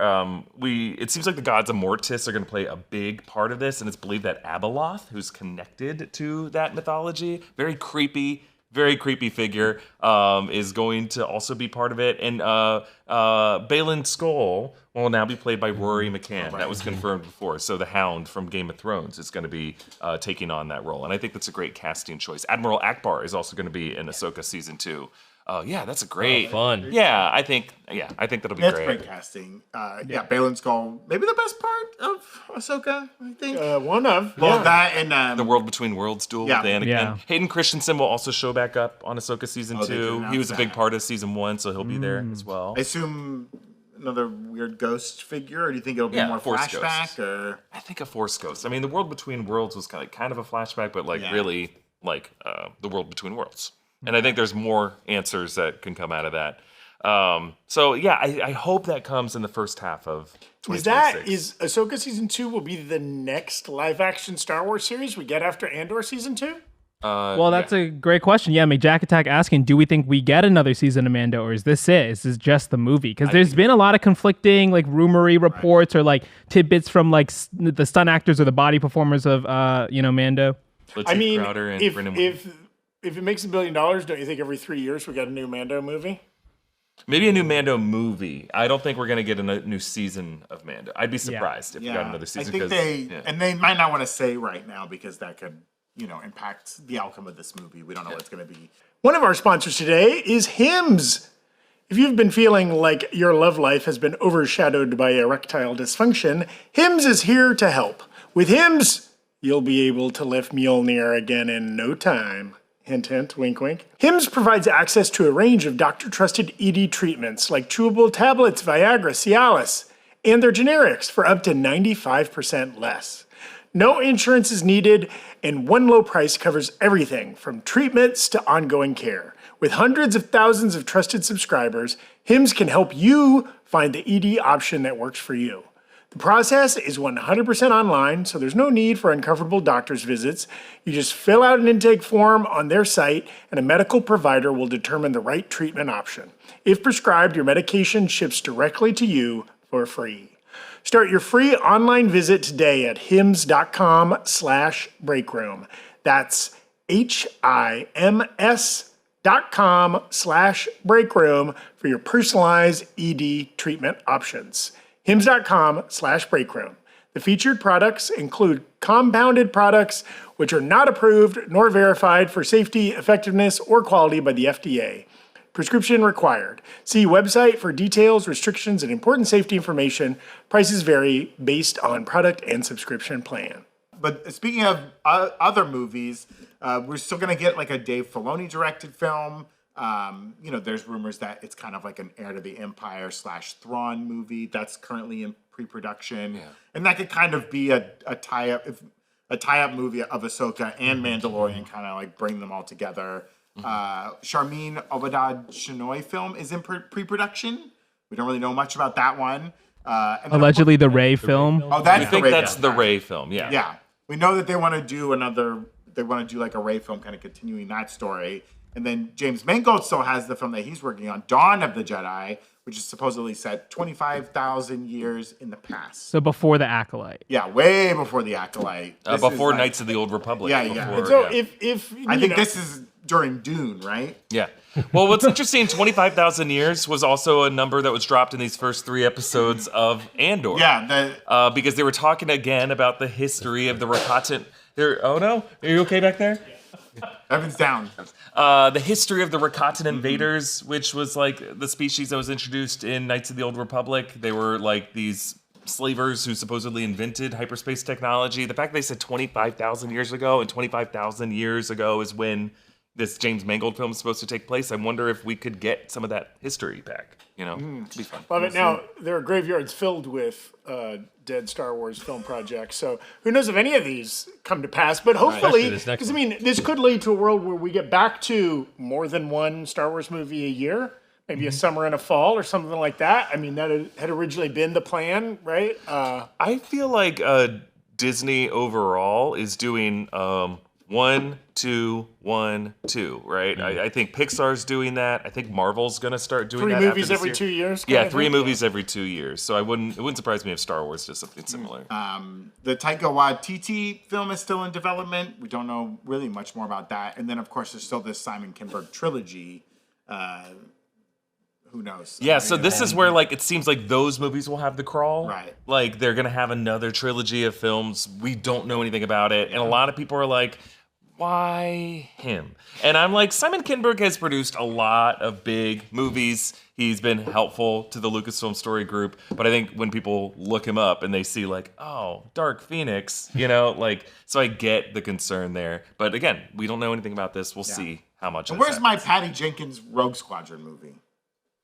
it seems like the gods of Mortis are going to play a big part of this, and it's believed that Abeloth, who's connected to that mythology, very creepy figure, is going to also be part of it. And Balin Skull will now be played by Rory McCann. That was confirmed before. So the Hound from Game of Thrones is going to be taking on that role, and I think that's a great casting choice. Admiral Akbar is also going to be in Ahsoka season 2. Yeah, that's a great Fun. Yeah, I think that'll be That's great. great casting. Balin Skull, maybe the best part of Ahsoka, I think. One of. Well, yeah. that and The World Between Worlds duel Yeah. with Anakin. Yeah. Hayden Christensen will also show back up on Ahsoka season they did 2. He announce was a big that. part of season 1, so he'll be there as well. I assume another weird ghost figure, or do you think it'll be Yeah, more Force flashback? ghost. Or I think a Force Ghost. I mean, the World Between Worlds was kind of a flashback, but Yeah. really the World Between Worlds. And I think there's more answers that can come out of that. I hope that comes in the first half of 2026. Is Ahsoka season 2 will be the next live action Star Wars series we get after Andor season 2? Well, that's a great question. Yeah, Jack Attack asking, do we think we get another season of Mando, or is this it? Is this just the movie? Because there's been a lot of conflicting, rumory reports or tidbits from the stunt actors or the body performers of Mando. Lateef Crowder and Brendan Williams. If it makes $1 billion, don't you think every 3 years we got a new Mando movie? Maybe a new Mando movie. I don't think we're going to get a new season of Mando. I'd be surprised if we got another season. I think and they might not want to say right now because that could, impact the outcome of this movie. We don't know what it's going to be. One of our sponsors today is Hims. If you've been feeling like your love life has been overshadowed by erectile dysfunction, Hims is here to help. With Hims, you'll be able to lift Mjolnir again in no time. Hint, hint, wink, wink. Hims provides access to a range of doctor-trusted ED treatments like chewable tablets, Viagra, Cialis, and their generics for up to 95% less. No insurance is needed, and one low price covers everything from treatments to ongoing care. With hundreds of thousands of trusted subscribers, Hims can help you find the ED option that works for you. The process is 100% online, so there's no need for uncomfortable doctor's visits. You just fill out an intake form on their site, and a medical provider will determine the right treatment option. If prescribed, your medication ships directly to you for free. Start your free online visit today at hims.com/breakroom. That's HIMS.com/breakroom for your personalized ED treatment options. HIMS.com/breakroom. The featured products include compounded products which are not approved nor verified for safety, effectiveness, or quality by the FDA. Prescription required. See website for details, restrictions, and important safety information. Prices vary based on product and subscription plan. But speaking of other movies, we're still going to get like a Dave Filoni directed film. There's rumors that it's kind of like an Heir to the Empire / Thrawn movie that's currently in pre-production. Yeah. And that could kind of be a tie-up movie of Ahsoka and Mandalorian, kind of like bring them all together. Sharmeen Obaid-Chinoy film is in pre-production. We don't really know much about that one. Allegedly the Rey film. Oh, that's I think that's the Rey film. Yeah. Yeah. We know that they want to do like a Rey film, kind of continuing that story. And then James Mangold still has the film that he's working on, Dawn of the Jedi, which is supposedly set 25,000 years in the past. So before the Acolyte. Yeah, way before the Acolyte. Before Knights of the Old Republic. Yeah. And so if I think this is during Dune, right? Yeah. Well, what's interesting, 25,000 years was also a number that was dropped in these first 3 episodes of Andor. Yeah. Because they were talking again about the history of the Rakatan. Oh no, are you okay back there? Evan's down. The history of the Rakatan invaders, which was like the species that was introduced in Knights of the Old Republic. They were like these slavers who supposedly invented hyperspace technology. The fact they said 25,000 years ago, and 25,000 years ago is when this James Mangold film is supposed to take place. I wonder if we could get some of that history back. It'd be fun. Love it. Now, there are graveyards filled with dead Star Wars film projects, so who knows if any of these come to pass, but hopefully, because this could lead to a world where we get back to more than one Star Wars movie a year, maybe a summer and a fall or something like that. I mean, that had originally been the plan, right? I feel like Disney overall is doing 1, 2, 1, 2, right? I think Pixar's doing that. I think Marvel's gonna start doing 3 that. movies every 2 years. Yeah, 3 movies every 2 years. So it wouldn't surprise me if Star Wars does something similar. The Taika Waititi film is still in development. We don't know really much more about that. And then, of course, there's still this Simon Kinberg trilogy. Who knows? Yeah, so this is where it seems like those movies will have the crawl. Right. Like they're gonna have another trilogy of films. We don't know anything about it, and a lot of people are like, why him? And I'm like, Simon Kinberg has produced a lot of big movies. He's been helpful to the Lucasfilm Story Group. But I think when people look him up and they see Dark Phoenix, so I get the concern there. But again, we don't know anything about this. We'll see how much. And where's my Patty Jenkins Rogue Squadron movie?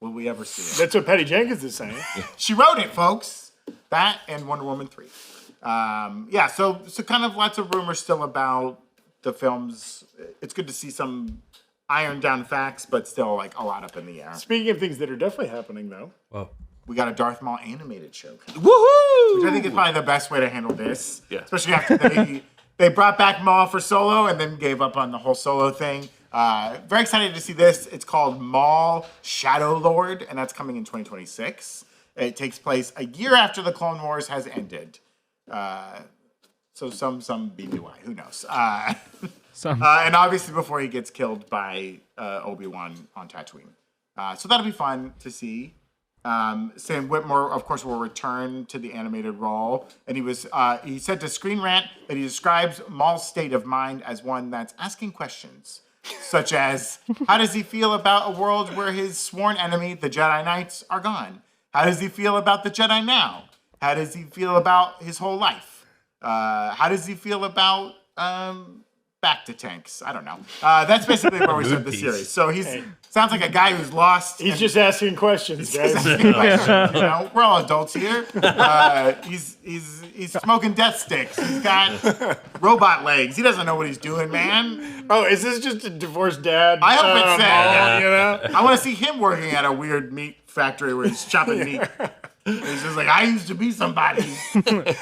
Will we ever see it? That's what Patty Jenkins is saying. She wrote it, folks. That and Wonder Woman 3. So kind of lots of rumors still about the films. It's good to see some ironed down facts, but still a lot up in the air. Speaking of things that are definitely happening, though. Whoa. We got a Darth Maul animated show. Woohoo! Which I think is probably the best way to handle this. Yeah. Especially after they brought back Maul for Solo and then gave up on the whole Solo thing. Very excited to see this. It's called Maul Shadow Lord, and that's coming in 2026. It takes place a year after the Clone Wars has ended. So some BBY, who knows? And obviously before he gets killed by Obi-Wan on Tatooine. So that'll be fun to see. Sam Witwer, of course, will return to the animated role. And he said to Screen Rant that he describes Maul's state of mind as one that's asking questions. Such as, how does he feel about a world where his sworn enemy, the Jedi Knights, are gone? How does he feel about the Jedi now? How does he feel about his whole life? How does he feel about back to tanks? I don't know. That's basically where we start the series. So sounds like a guy who's lost. He's just asking questions, guys. We're all adults here. He's smoking death sticks. He's got robot legs. He doesn't know what he's doing, man. Oh, is this just a divorced dad? I hope it's sad. I want to see him working at a weird meat factory where he's chopping meat. He's just like, I used to be somebody.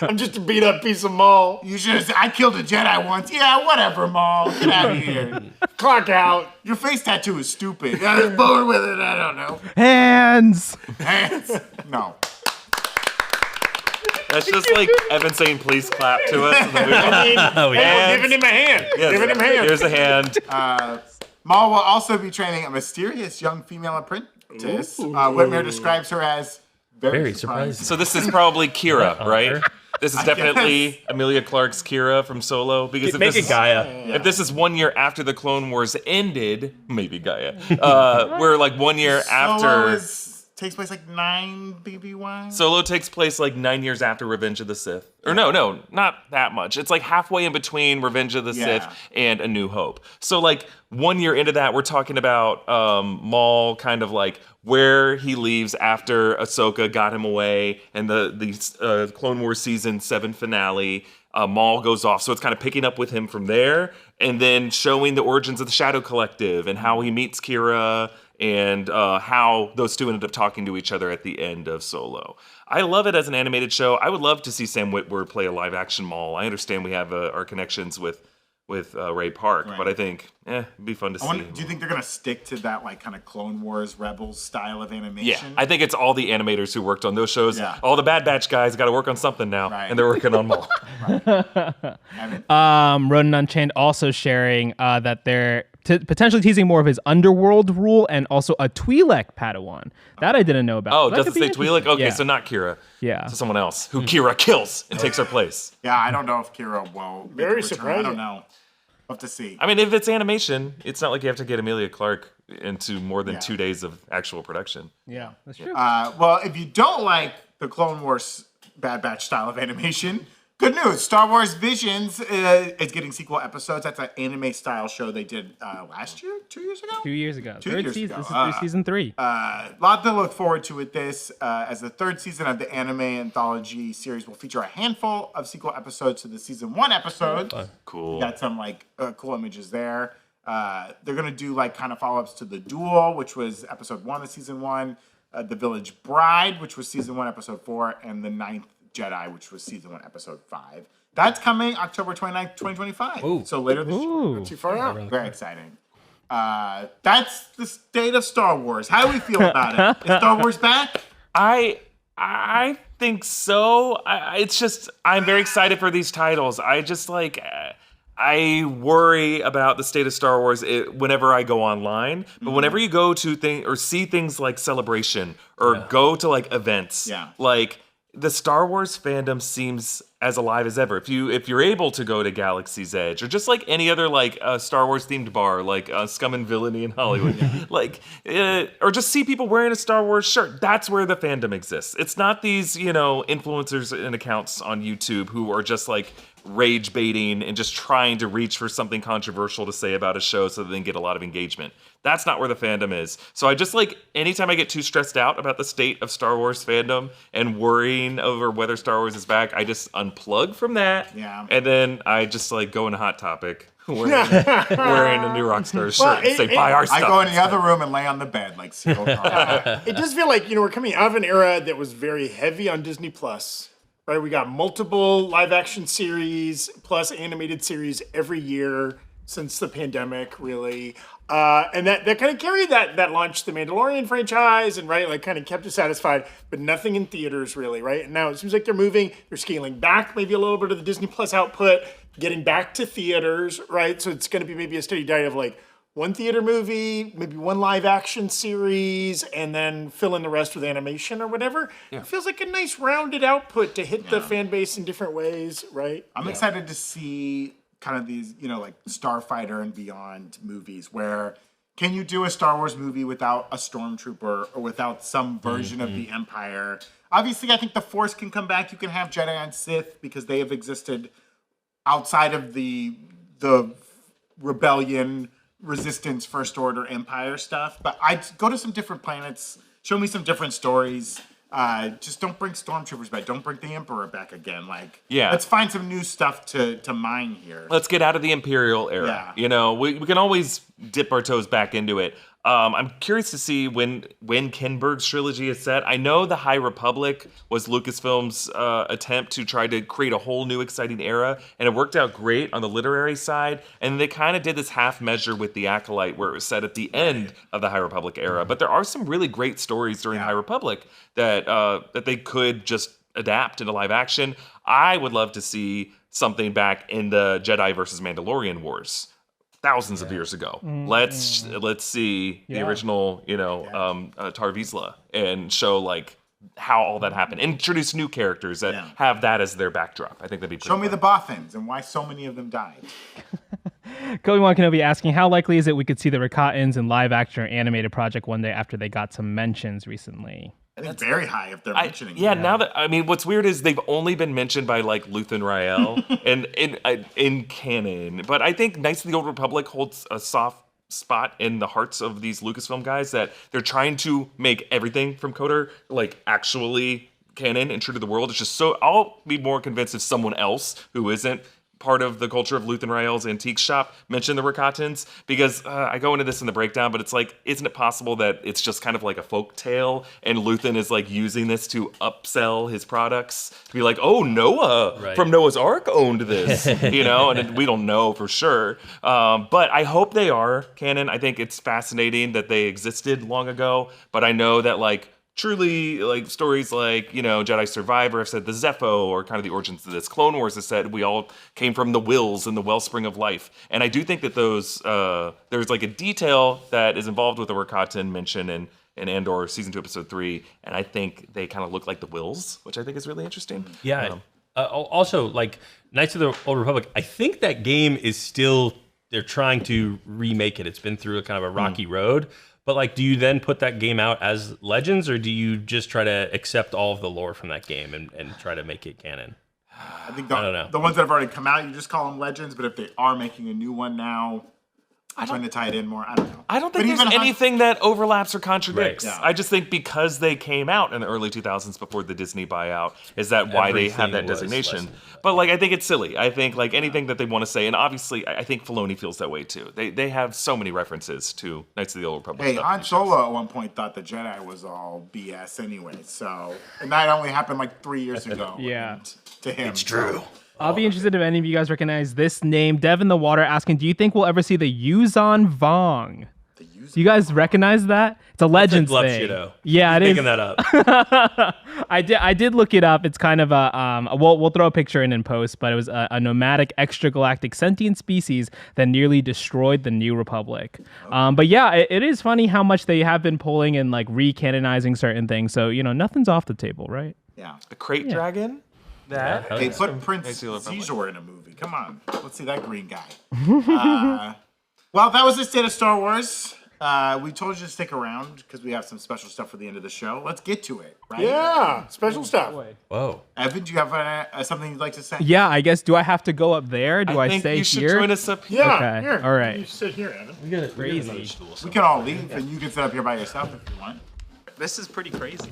I'm just a beat up piece of Maul. I killed a Jedi once. Yeah, whatever, Maul. Get out of here. Clock out. Your face tattoo is stupid. Yeah, I was born with it. I don't know. Hands. No. That's just like Evan saying, please clap to us in the movie. Hey, giving him a hand. Yes, Giving him a hand. Here's a hand. Maul will also be training a mysterious young female apprentice. Whitmer describes her as very surprising. So this is probably Kira, right? This is definitely Emilia Clarke's Kira from Solo. Because Make it Gaia. If this is 1 year after the Clone Wars ended, maybe Gaia. We're like 1 year after. Takes place like 9 BBY. Solo takes place like 9 years after Revenge of the Sith. Or no, not that much. It's like halfway in between Revenge of the Sith and A New Hope. So like 1 year into that, we're talking about Maul kind of like where he leaves after Ahsoka got him away and the Clone Wars Season 7 finale. Maul goes off, so it's kind of picking up with him from there, and then showing the origins of the Shadow Collective and how he meets Kira and how those two ended up talking to each other at the end of Solo. I love it as an animated show. I would love to see Sam Witwer play a live-action Maul. I understand we have our connections with Ray Park, but I think it'd be fun to see. Do you think they're gonna stick to that like kind of Clone Wars Rebels style of animation? Yeah, I think it's all the animators who worked on those shows. Yeah. All the Bad Batch guys got to work on something now, and they're working on Maul. Ronan Unchained also sharing that they're potentially teasing more of his underworld rule and also a Twi'lek Padawan. That I didn't know about. Oh, That does it could be say Twi'lek? interesting. Okay, Yeah. so not Kira. Yeah. So someone else who Kira kills and takes her place. Yeah, I don't know if Kira will. make a Very return. surprising. I don't know. We'll have to see. I mean, if it's animation, it's not like you have to get Emilia Clarke into more than 2 days of actual production. Yeah, that's true. Well, if you don't like the Clone Wars Bad Batch style of animation, good news. Star Wars Visions is getting sequel episodes. That's an anime style show they did last year, 2 years ago? 2 years ago. 2 Third years season. ago. This is through season 3. Lot to look forward to with this, as the third season of the anime anthology series will feature a handful of sequel episodes to the season 1 episodes. Cool. Got some like cool images there. They're gonna do like kind of follow-ups to The Duel, which was episode 1 of season 1, The Village Bride, which was season 1, episode 4, and The Ninth Jedi, which was season 1, episode 5. That's coming October 29th, 2025. Ooh. So later this year. Ooh. Too far out. Very exciting. That's the state of Star Wars. How do we feel about it? Is Star Wars back? I think so. It's just I'm very excited for these titles. I just like I worry about the state of Star Wars whenever I go online. But whenever you go to or see things like Celebration or go to like events, like the Star Wars fandom seems as alive as ever. If you're able to go to Galaxy's Edge or just like any other like Star Wars themed bar, like Scum and Villainy in Hollywood, like or just see people wearing a Star Wars shirt. That's where the fandom exists. It's not these influencers and accounts on YouTube who are just like rage baiting and just trying to reach for something controversial to say about a show so that they can get a lot of engagement. That's not where the fandom is. So I just like, anytime I get too stressed out about the state of Star Wars fandom and worrying over whether Star Wars is back, I just unplug from that. Yeah. And then I just like go into Hot Topic wearing a new Rockstars shirt and say, buy our stuff. I go in the other room and lay on the bed like Seal. It does feel like, we're coming out of an era that was very heavy on Disney Plus. Right, we got multiple live action series plus animated series every year since the pandemic, really. And that kind of carried that launched the Mandalorian franchise and kind of kept us satisfied, but nothing in theaters really, right? And now it seems like they're scaling back maybe a little bit of the Disney Plus output, getting back to theaters, right? So it's going to be maybe a steady diet of like one theater movie, maybe one live action series, and then fill in the rest with animation or whatever. Yeah. It feels like a nice rounded output to hit the fan base in different ways, right? I'm excited to see kind of these, like Starfighter and Beyond movies where can you do a Star Wars movie without a stormtrooper or without some version of the Empire? Obviously, I think the Force can come back. You can have Jedi and Sith because they have existed outside of the rebellion, Resistance, First Order, Empire stuff. But I'd go to some different planets, show me some different stories. Just don't bring stormtroopers back. Don't bring the Emperor back again. Let's find some new stuff to mine here. Let's get out of the Imperial era. Yeah. We can always dip our toes back into it. I'm curious to see when Ken Burg's trilogy is set. I know the High Republic was Lucasfilm's attempt to try to create a whole new exciting era, and it worked out great on the literary side. And they kind of did this half measure with The Acolyte, where it was set at the end of the High Republic era. But there are some really great stories during High Republic that they could just adapt into live action. I would love to see something back in the Jedi versus Mandalorian wars thousands of years ago. Let's see the original, Tar Vizsla and show like how all that happened. Introduce new characters that have that as their backdrop. I think that'd be pretty Show me the Bothans and why so many of them died. Kobe-Wan Kenobi asking, how likely is it we could see the Rakatans in live action or animated project one day after they got some mentions recently? I think very high if they're mentioning it. Now that what's weird is they've only been mentioned by like Luthen Rael and in canon. But I think Knights of the Old Republic holds a soft spot in the hearts of these Lucasfilm guys that they're trying to make everything from KOTOR like actually canon and true to the world. It's just so I'll be more convinced if someone else who isn't part of the culture of Luthen Rael's antique shop mention the Rakatans, because I go into this in the breakdown, but it's like, isn't it possible that it's just kind of like a folk tale and Luthen is like using this to upsell his products to be like, oh, Noah from Noah's Ark owned this, and we don't know for sure. But I hope they are canon. I think it's fascinating that they existed long ago, but I know that like truly, like stories like, Jedi Survivor have said the Zepho, or kind of the origins of this. Clone Wars has said we all came from the Wills and the wellspring of life. And I do think that those, there's like a detail that is involved with the Rakatan mention in Andor Season 2, Episode 3. And I think they kind of look like the Wills, which I think is really interesting. Yeah. Also, like, Knights of the Old Republic, I think that game is still, they're trying to remake it. It's been through a kind of a rocky road. But like, do you then put that game out as Legends, or do you just try to accept all of the lore from that game and try to make it canon? I think I don't know. The ones that have already come out, you just call them Legends. But if they are making a new one now, trying to tie it in more, I don't know. I don't think there's anything that overlaps or contradicts. Right. I just think because they came out in the early 2000s before the Disney buyout, is that why they have that designation. But like, I think it's silly. I think like anything that they want to say, and obviously I think Filoni feels that way too. They have so many references to Knights of the Old Republic. Hey, stuff Han Solo at one point thought the Jedi was all BS anyway. So, and that only happened like 3 years ago. Yeah. And to him, It's true. I'll be interested if any of you guys recognize this name. Dev in the Water asking, do you think we'll ever see the Yuzon Vong? Do you guys recognize that? It's a Legends thing. Yeah, it is. Making that up. I did look it up. It's kind of a we'll throw a picture in post, but it was a nomadic extragalactic sentient species that nearly destroyed the New Republic. But yeah, it is funny how much they have been pulling and like recanonizing certain things. So nothing's off the table, right? Yeah. A crate dragon? That? They put Prince Caesar in a movie. Come on. Let's see that green guy. Well, that was the state of Star Wars. We told you to stick around because we have some special stuff for the end of the show. Let's get to it, right? Yeah, special stuff. Whoa. Evan, do you have something you'd like to say? Yeah, I guess. Do I have to go up there? Do I think stay you should here? join us up here. Yeah, Okay, here. all right. You sit here, Evan. We got another stool. We can all leave, and you can sit up here by yourself if you want. This is pretty crazy.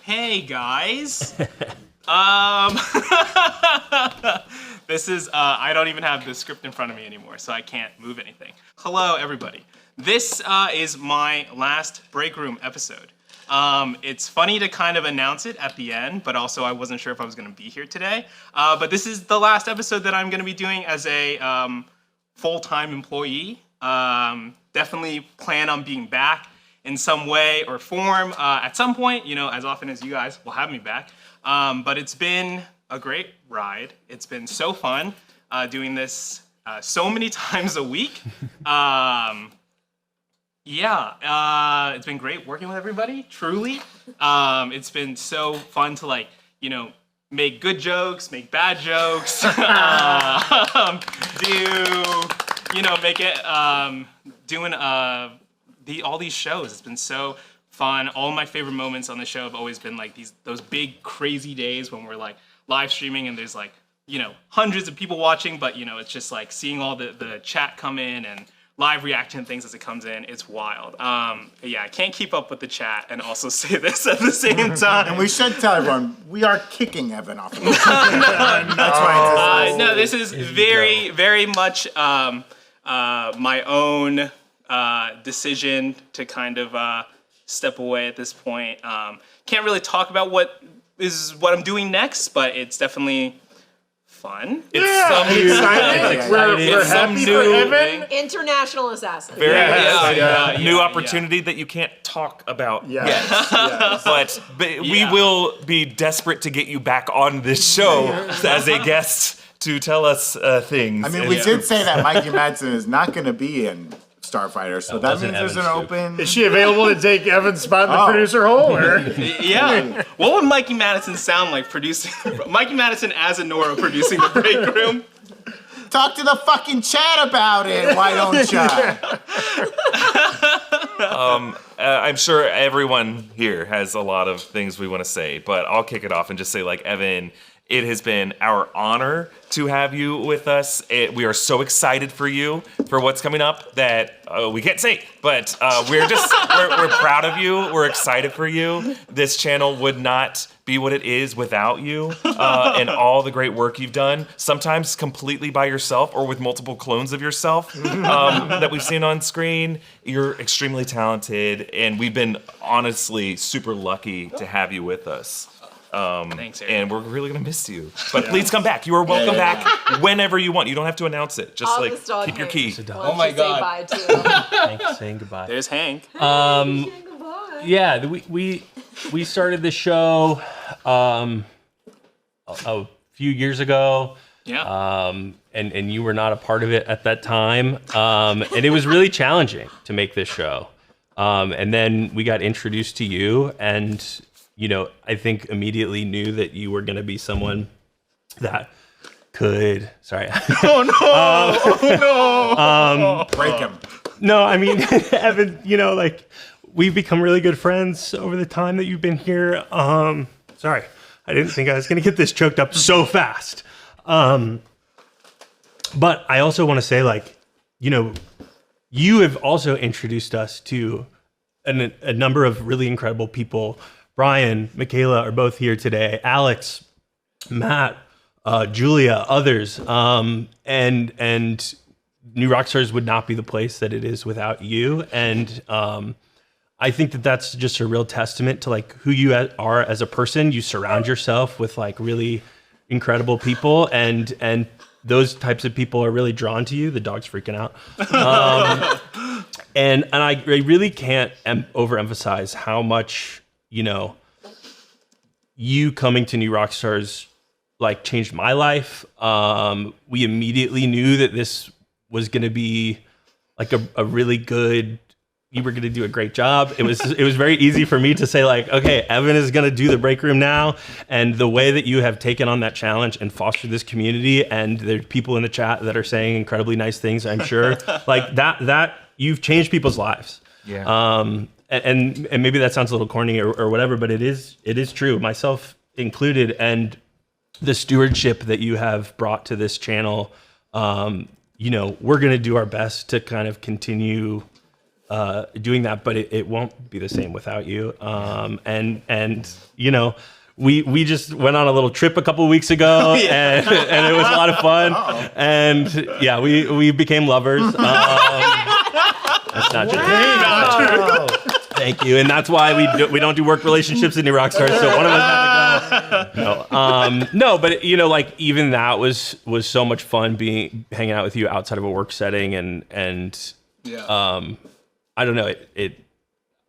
Hey guys. This is, I don't even have the script in front of me anymore, so I can't move anything. Hello, everybody. This is my last Breakroom episode. It's funny to kind of announce it at the end, but also I wasn't sure if I was going to be here today. But this is the last episode that I'm going to be doing as a full-time employee. Definitely plan on being back in some way or form at some point, as often as you guys will have me back. But it's been a great ride. It's been so fun doing this so many times a week. It's been great working with everybody, truly. It's been so fun to make good jokes, make bad jokes, make it, doing all these shows. It's been so fun. All my favorite moments on the show have always been like those big crazy days when we're like live streaming and there's like, hundreds of people watching, but it's just like seeing all the chat come in and live reacting to things as it comes in. It's wild. I can't keep up with the chat and also say this at the same time. And we should tell everyone, we are kicking Evan off of this. That's why no, this is very, very much my own decision to kind of step away at this point. Can't really talk about what I'm doing next, but it's definitely fun. It's some new, exciting. We're it's some happy for new, Evan. International assassin. very new yeah. opportunity that you can't talk about Yes. but we will be desperate to get you back on this show as a guest to tell us things. I mean, we did say that Mikey Madsen is not going to be in Starfighter, so that means there's an open. Is she available to take Evan's spot in the producer hole? Or? Yeah. What would Mikey Madison sound like producing? Mikey Madison as Nora producing the break room. Talk to the fucking chat about it. Why don't you? I'm sure everyone here has a lot of things we want to say, but I'll kick it off and just say, like, Evan, it has been our honor to have you with us. We are so excited for you, for what's coming up that we can't say, but we're proud of you. We're excited for you. This channel would not be what it is without you and all the great work you've done, sometimes completely by yourself or with multiple clones of yourself that we've seen on screen. You're extremely talented, and we've been honestly super lucky to have you with us. Thanks, Erik. And we're really gonna miss you. But please come back. You are welcome back whenever you want. You don't have to announce it. Just August like on keep your Hank. key. Oh my God. Say bye to him. Saying goodbye. There's Hank. Yeah, we started the show a few years ago. Yeah. And you were not a part of it at that time. And it was really challenging to make this show. And then we got introduced to you, and I think immediately knew that you were going to be someone that could. Sorry. Break him. No, I mean, Evan, we've become really good friends over the time that you've been here. Sorry, I didn't think I was going to get this choked up so fast. But I also want to say, you have also introduced us to a number of really incredible people. Brian, Mikayla are both here today. Alex, Matt, Julia, others. And New Rockstars would not be the place that it is without you. And I think that that's just a real testament to who you are as a person. You surround yourself with really incredible people, and those types of people are really drawn to you. The dog's freaking out. And I really can't overemphasize how much you coming to New Rockstars changed my life. We immediately knew that this was going to be a really good. You were going to do a great job. It was very easy for me to say okay, Evan is going to do the break room now. And the way that you have taken on that challenge and fostered this community, and there's people in the chat that are saying incredibly nice things, I'm sure, that you've changed people's lives. Yeah. And maybe that sounds a little corny or whatever, but it is true, myself included. And the stewardship that you have brought to this channel, we're going to do our best to kind of continue doing that, but it won't be the same without you. We just went on a little trip a couple of weeks ago, and it was a lot of fun. Uh-oh. And yeah, we became lovers. That's not true. Thank you, and that's why we don't do work relationships in New Rockstars. So one of us had to go. No, but even that was so much fun hanging out with you outside of a work setting, and I don't know. It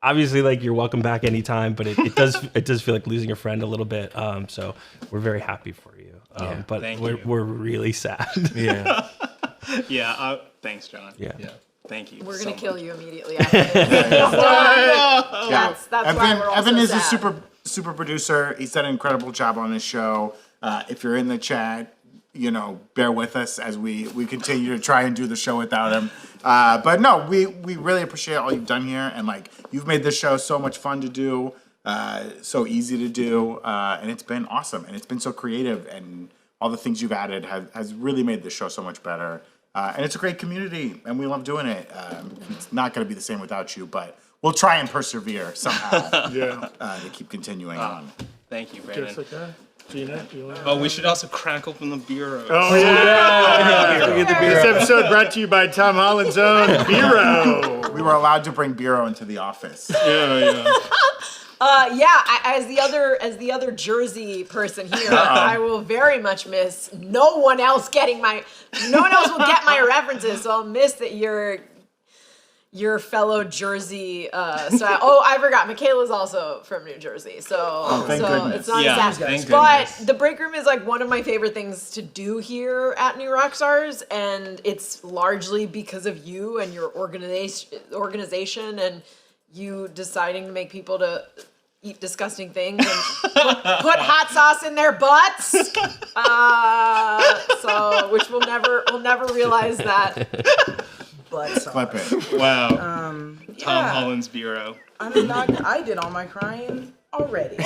obviously you're welcome back anytime, but it does feel like losing a friend a little bit. So we're very happy for you. But we're really sad. Yeah. Yeah. Thanks, John. Yeah. Thank you. We're so gonna much. kill you immediately after this. That's why we're all Evan so is a sad. super producer. He's done an incredible job on this show. If you're in the chat, bear with us as we continue to try and do the show without him. But no, we really appreciate all you've done here, and you've made this show so much fun to do, so easy to do, and it's been awesome, and it's been so creative, and all the things you've added has really made this show so much better. And it's a great community, and we love doing it. It's not going to be the same without you, but we'll try and persevere somehow to keep continuing on. Thank you, Brandon. Just like that. Gina, do you want to? Oh, we should also crack open the bureau. Oh, yeah. This episode brought to you by Tom Holland's own Bureau. We were allowed to bring Bureau into the office. Yeah. As the other Jersey person here, I will very much miss. No one else will get my references, so I'll miss that your fellow Jersey. I forgot. Mikayla's also from New Jersey, so thank goodness. it's not Yeah, as bad. thank But goodness. the break room is like one of my favorite things to do here at New Rockstars, and it's largely because of you and your organization and you deciding to make people to eat disgusting things and put hot sauce in their butts. Which we'll never realize that. But Flip it. Wow. Tom yeah. Holland's Bureau. I mean, I did all my crying already. So,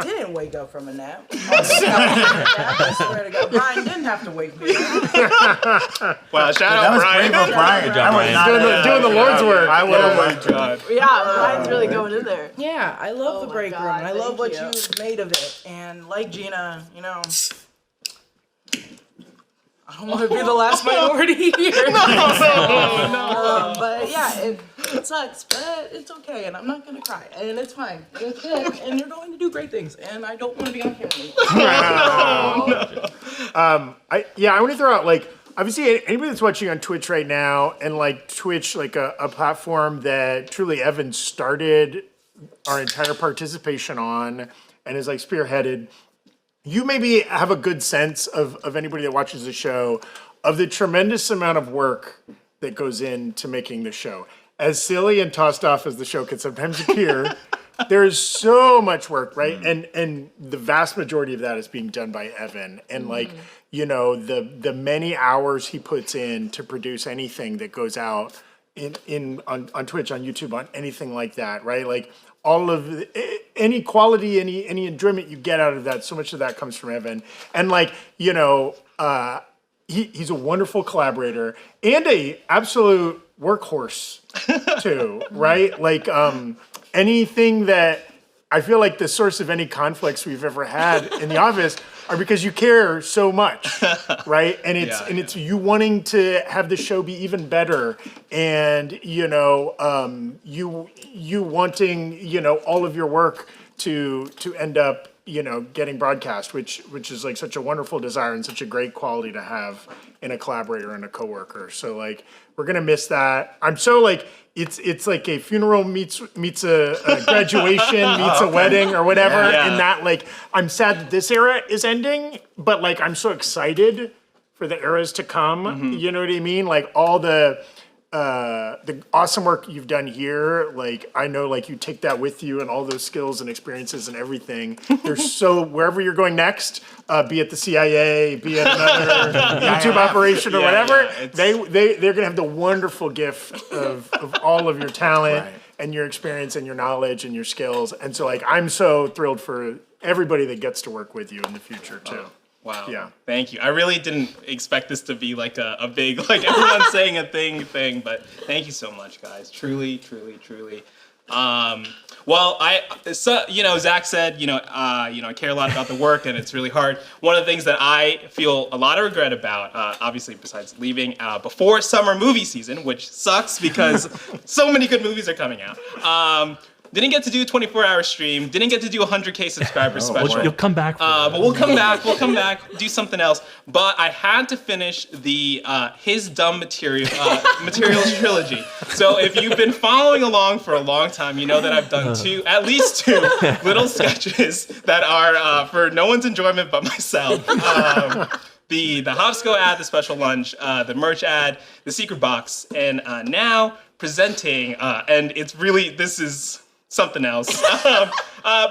didn't wake up from a nap. I swear to God, Brian didn't have to wake me up. Wow, shout That out was Brian. brave of Brian. job, I was Brian. not Doing the Lord's work. I would Oh my have. god. Yeah, Brian's really going in there. Yeah, I love the my break God, room. And I love thank what you. you made of it. And like Gina, I don't want to be the last minority here. But yeah, it sucks, but it's okay, and I'm not gonna cry, and it's fine. It's good, and you're going to do great things, and I don't want to be on camera anymore. I want to throw out, like, obviously anybody that's watching on Twitch right now, and like Twitch, like a platform that truly Evan started our entire participation on and is like spearheaded. You maybe have a good sense of anybody that watches the show of the tremendous amount of work that goes into making the show. As silly and tossed off as the show can sometimes appear, there's so much work, right? And the vast majority of that is being done by Evan. And the many hours he puts in to produce anything that goes out on Twitch, on YouTube, on anything like that, right? Like all of any quality, any enjoyment you get out of that, so much of that comes from Evan. And he's a wonderful collaborator and a absolute workhorse too, right? Like anything that I feel like the source of any conflicts we've ever had in the office are because you care so much, right? And it's you wanting to have the show be even better, and you wanting all of your work to end up getting broadcast, which is like such a wonderful desire and such a great quality to have in a collaborator and a coworker. So like we're gonna miss that. I'm so like it's like a funeral meets a graduation meets a wedding or whatever. Yeah. And that like I'm sad that this era is ending, but like I'm so excited for the eras to come. Mm-hmm. You know what I mean? Like all the awesome work you've done here, like I know like you take that with you and all those skills and experiences and everything. There's so wherever you're going next, be it the CIA, be it another YouTube operation or whatever, they're gonna have the wonderful gift of all of your talent and your experience and your knowledge and your skills. And so like I'm so thrilled for everybody that gets to work with you in the future too. Wow. Yeah. Thank you. I really didn't expect this to be like a big, like everyone saying a thing, but thank you so much, guys. Truly, truly, truly. Zach said, I care a lot about the work and it's really hard. One of the things that I feel a lot of regret about, obviously besides leaving before summer movie season, which sucks because so many good movies are coming out. Didn't get to do a 24-hour stream. Didn't get to do a 100K subscribers special. You'll come back. But we'll come back. We'll come back. Do something else. But I had to finish the His Dumb Materials trilogy. So if you've been following along for a long time, you know that I've done at least two little sketches that are for no one's enjoyment but myself. The Hopsco ad, the special lunch, the merch ad, the secret box, and now presenting. And it's really this is something else.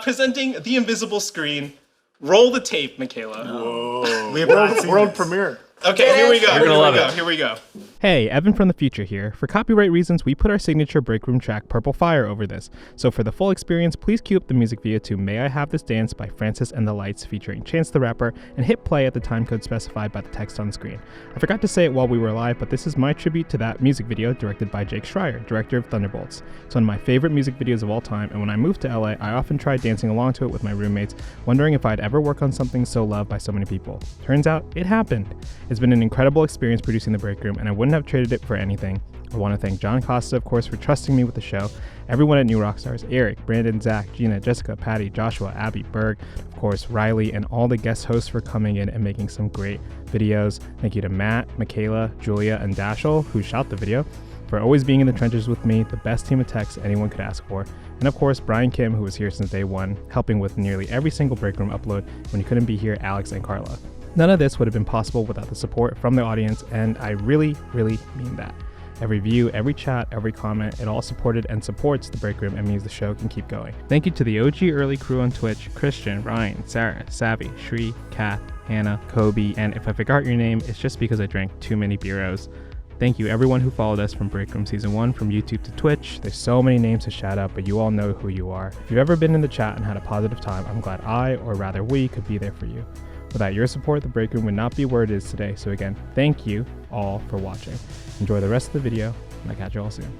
Presenting The Invisible Screen. Roll the tape, Mikayla. Whoa. We have not seen World this. premiere. Okay, here we go. You're gonna love it. Here we go. Hey, Evan from the future here. For copyright reasons, we put our signature Breakroom track Purple Fire over this. So for the full experience, please cue up the music video to May I Have This Dance by Francis and the Lights featuring Chance the Rapper, and hit play at the time code specified by the text on screen. I forgot to say it while we were live, but this is my tribute to that music video directed by Jake Schreier, director of Thunderbolts. It's one of my favorite music videos of all time, and when I moved to LA, I often tried dancing along to it with my roommates, wondering if I'd ever work on something so loved by so many people. Turns out, it happened. It's been an incredible experience producing the Breakroom, and I wouldn't have traded it for anything. I want to thank John Costa, of course, for trusting me with the show, everyone at New Rockstars, Erik, Brandon, Zach, Gina, Jessica, Patty, Joshua, Abby, Berg, of course, Riley, and all the guest hosts for coming in and making some great videos. Thank you to Matt, Mikayla, Julia, and Dashel, who shot the video, for always being in the trenches with me, the best team of techs anyone could ask for. And of course, Brian Kim, who was here since day one, helping with nearly every single Breakroom upload when you couldn't be here, Alex and Carla. None of this would have been possible without the support from the audience, and I really, really mean that. Every view, every chat, every comment, it all supported and supports the Breakroom and means the show can keep going. Thank you to the OG early crew on Twitch, Christian, Ryan, Sarah, Savvy, Shri, Kath, Hannah, Kobe, and if I forgot your name, it's just because I drank too many bureaus. Thank you everyone who followed us from Breakroom Season 1 from YouTube to Twitch. There's so many names to shout out, but you all know who you are. If you've ever been in the chat and had a positive time, I'm glad I, or rather we, could be there for you. Without your support, the Breakroom would not be where it is today. So again, thank you all for watching. Enjoy the rest of the video, and I'll catch you all soon.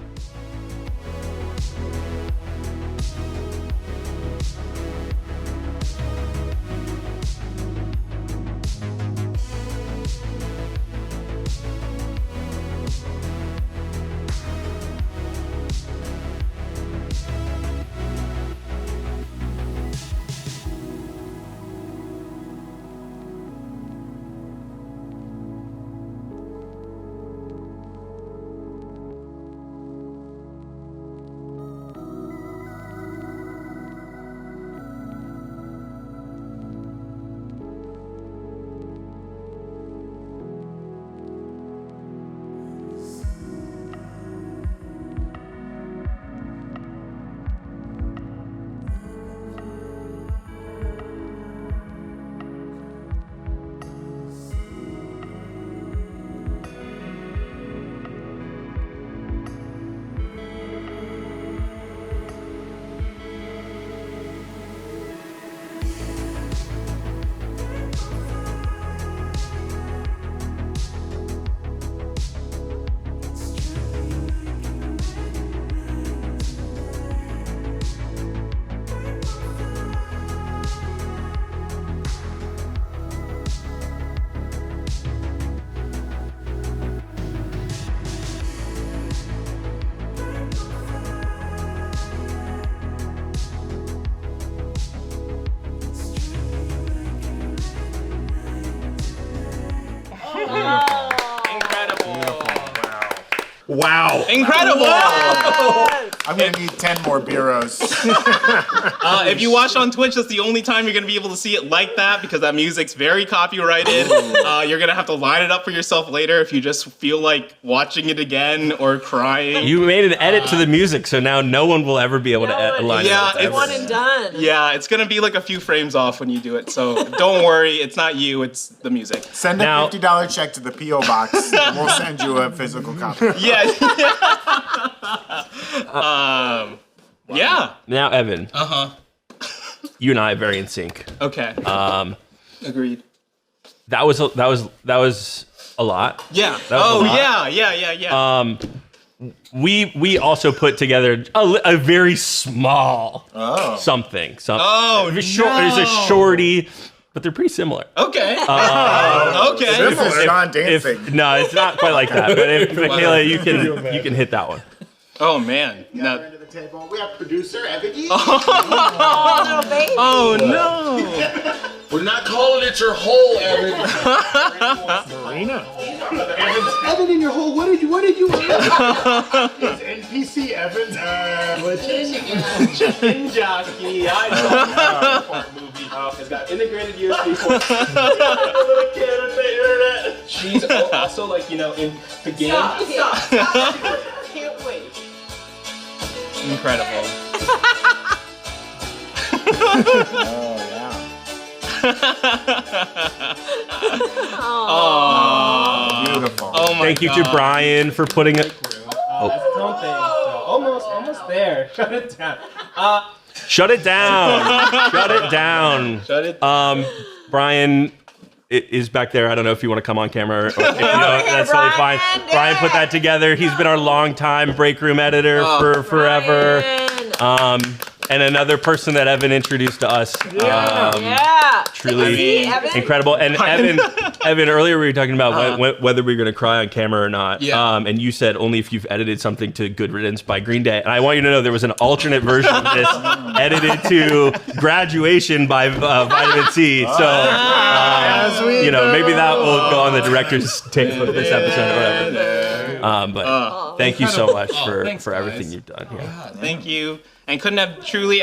Wow. Incredible! I'm going to need 10 more bureaus. If you watch on Twitch, that's the only time you're going to be able to see it like that because that music's very copyrighted. You're going to have to line it up for yourself later if you just feel like watching it again or crying. You made an edit to the music, so now no one will ever be able to line it up. It's one and done. Yeah, it's going to be like a few frames off when you do it. So don't worry, it's not you, it's the music. Send a $50 check to the P.O. box, and we'll send you a physical copy. Yeah. Yeah. Now, Evan. Uh-huh. You and I are very in sync. Okay. Agreed. That was a lot. Yeah. That was a lot. Yeah. We also put together a very small something. Oh, It's a shorty, but they're pretty similar. Okay. Okay. This is Sean dancing. No, it's not quite like that. But if Mikayla, you can hit that one. Oh man. Now, Under the table, we have producer Evan. Oh, little baby. oh no. We're not calling it your hole, Evan. Marina. Evan in your hole. What did you? Is NPC Evans Chicken jockey. I saw that movie. It's got integrated USB ports. Little kid on the internet. She's also like in the game. Stop. Can't wait. Incredible. Oh. Beautiful. Oh my Thank you to Brian for putting it. That's its own thing. So almost there. Shut it down. Shut it down. Shut it down. Shut it. Brian is back there. I don't know if you want to come on camera. Or if you don't, that's totally fine. Brian put that together. He's been our longtime Breakroom editor for forever. and another person that Evan introduced to us. Yeah. Truly See, Evan? incredible. And Evan, earlier we were talking about whether we were going to cry on camera or not. Yeah. And you said only if you've edited something to Good Riddance by Green Day. And I want you to know there was an alternate version of this edited to Graduation by Vitamin C. So, maybe that will go on the director's tape of this episode or whatever. But thank you so much for everything you've done here. Yeah, thank you. And couldn't have truly,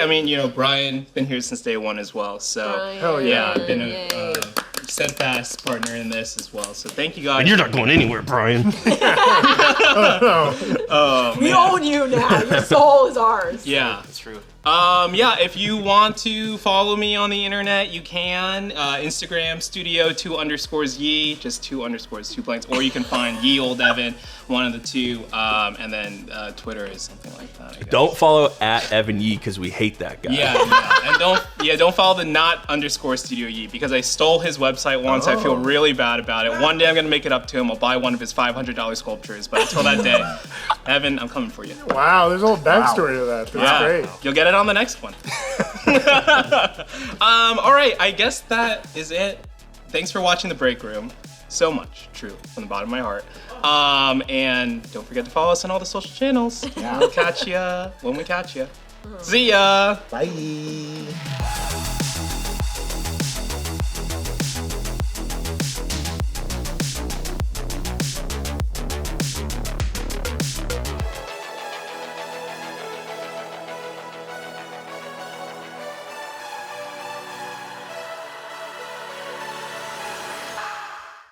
Brian been here since day one as well. So, I've been a steadfast partner in this as well. So thank you guys. And you're not going anywhere, Brian. We own you now. Your soul is ours. Yeah, that's true. If you want to follow me on the internet, you can. Instagram, studio2_ye, just 2_, 2 blanks. Or you can find Ye Old Evan, one of the two. And then Twitter is something like that, I guess. Don't follow at Evan Yee because we hate that guy. And don't follow the _studio Ye because I stole his website once. I feel really bad about it. One day I'm gonna make it up to him. I'll buy one of his $500 sculptures. But until that day, Evan, I'm coming for you. Wow, there's a whole backstory to that. That's great. You'll get it on the next one. All right, I guess that is it. Thanks for watching the Break Room. So much, true, from the bottom of my heart. And don't forget to follow us on all the social channels. We'll catch ya when we catch ya. See ya. Bye.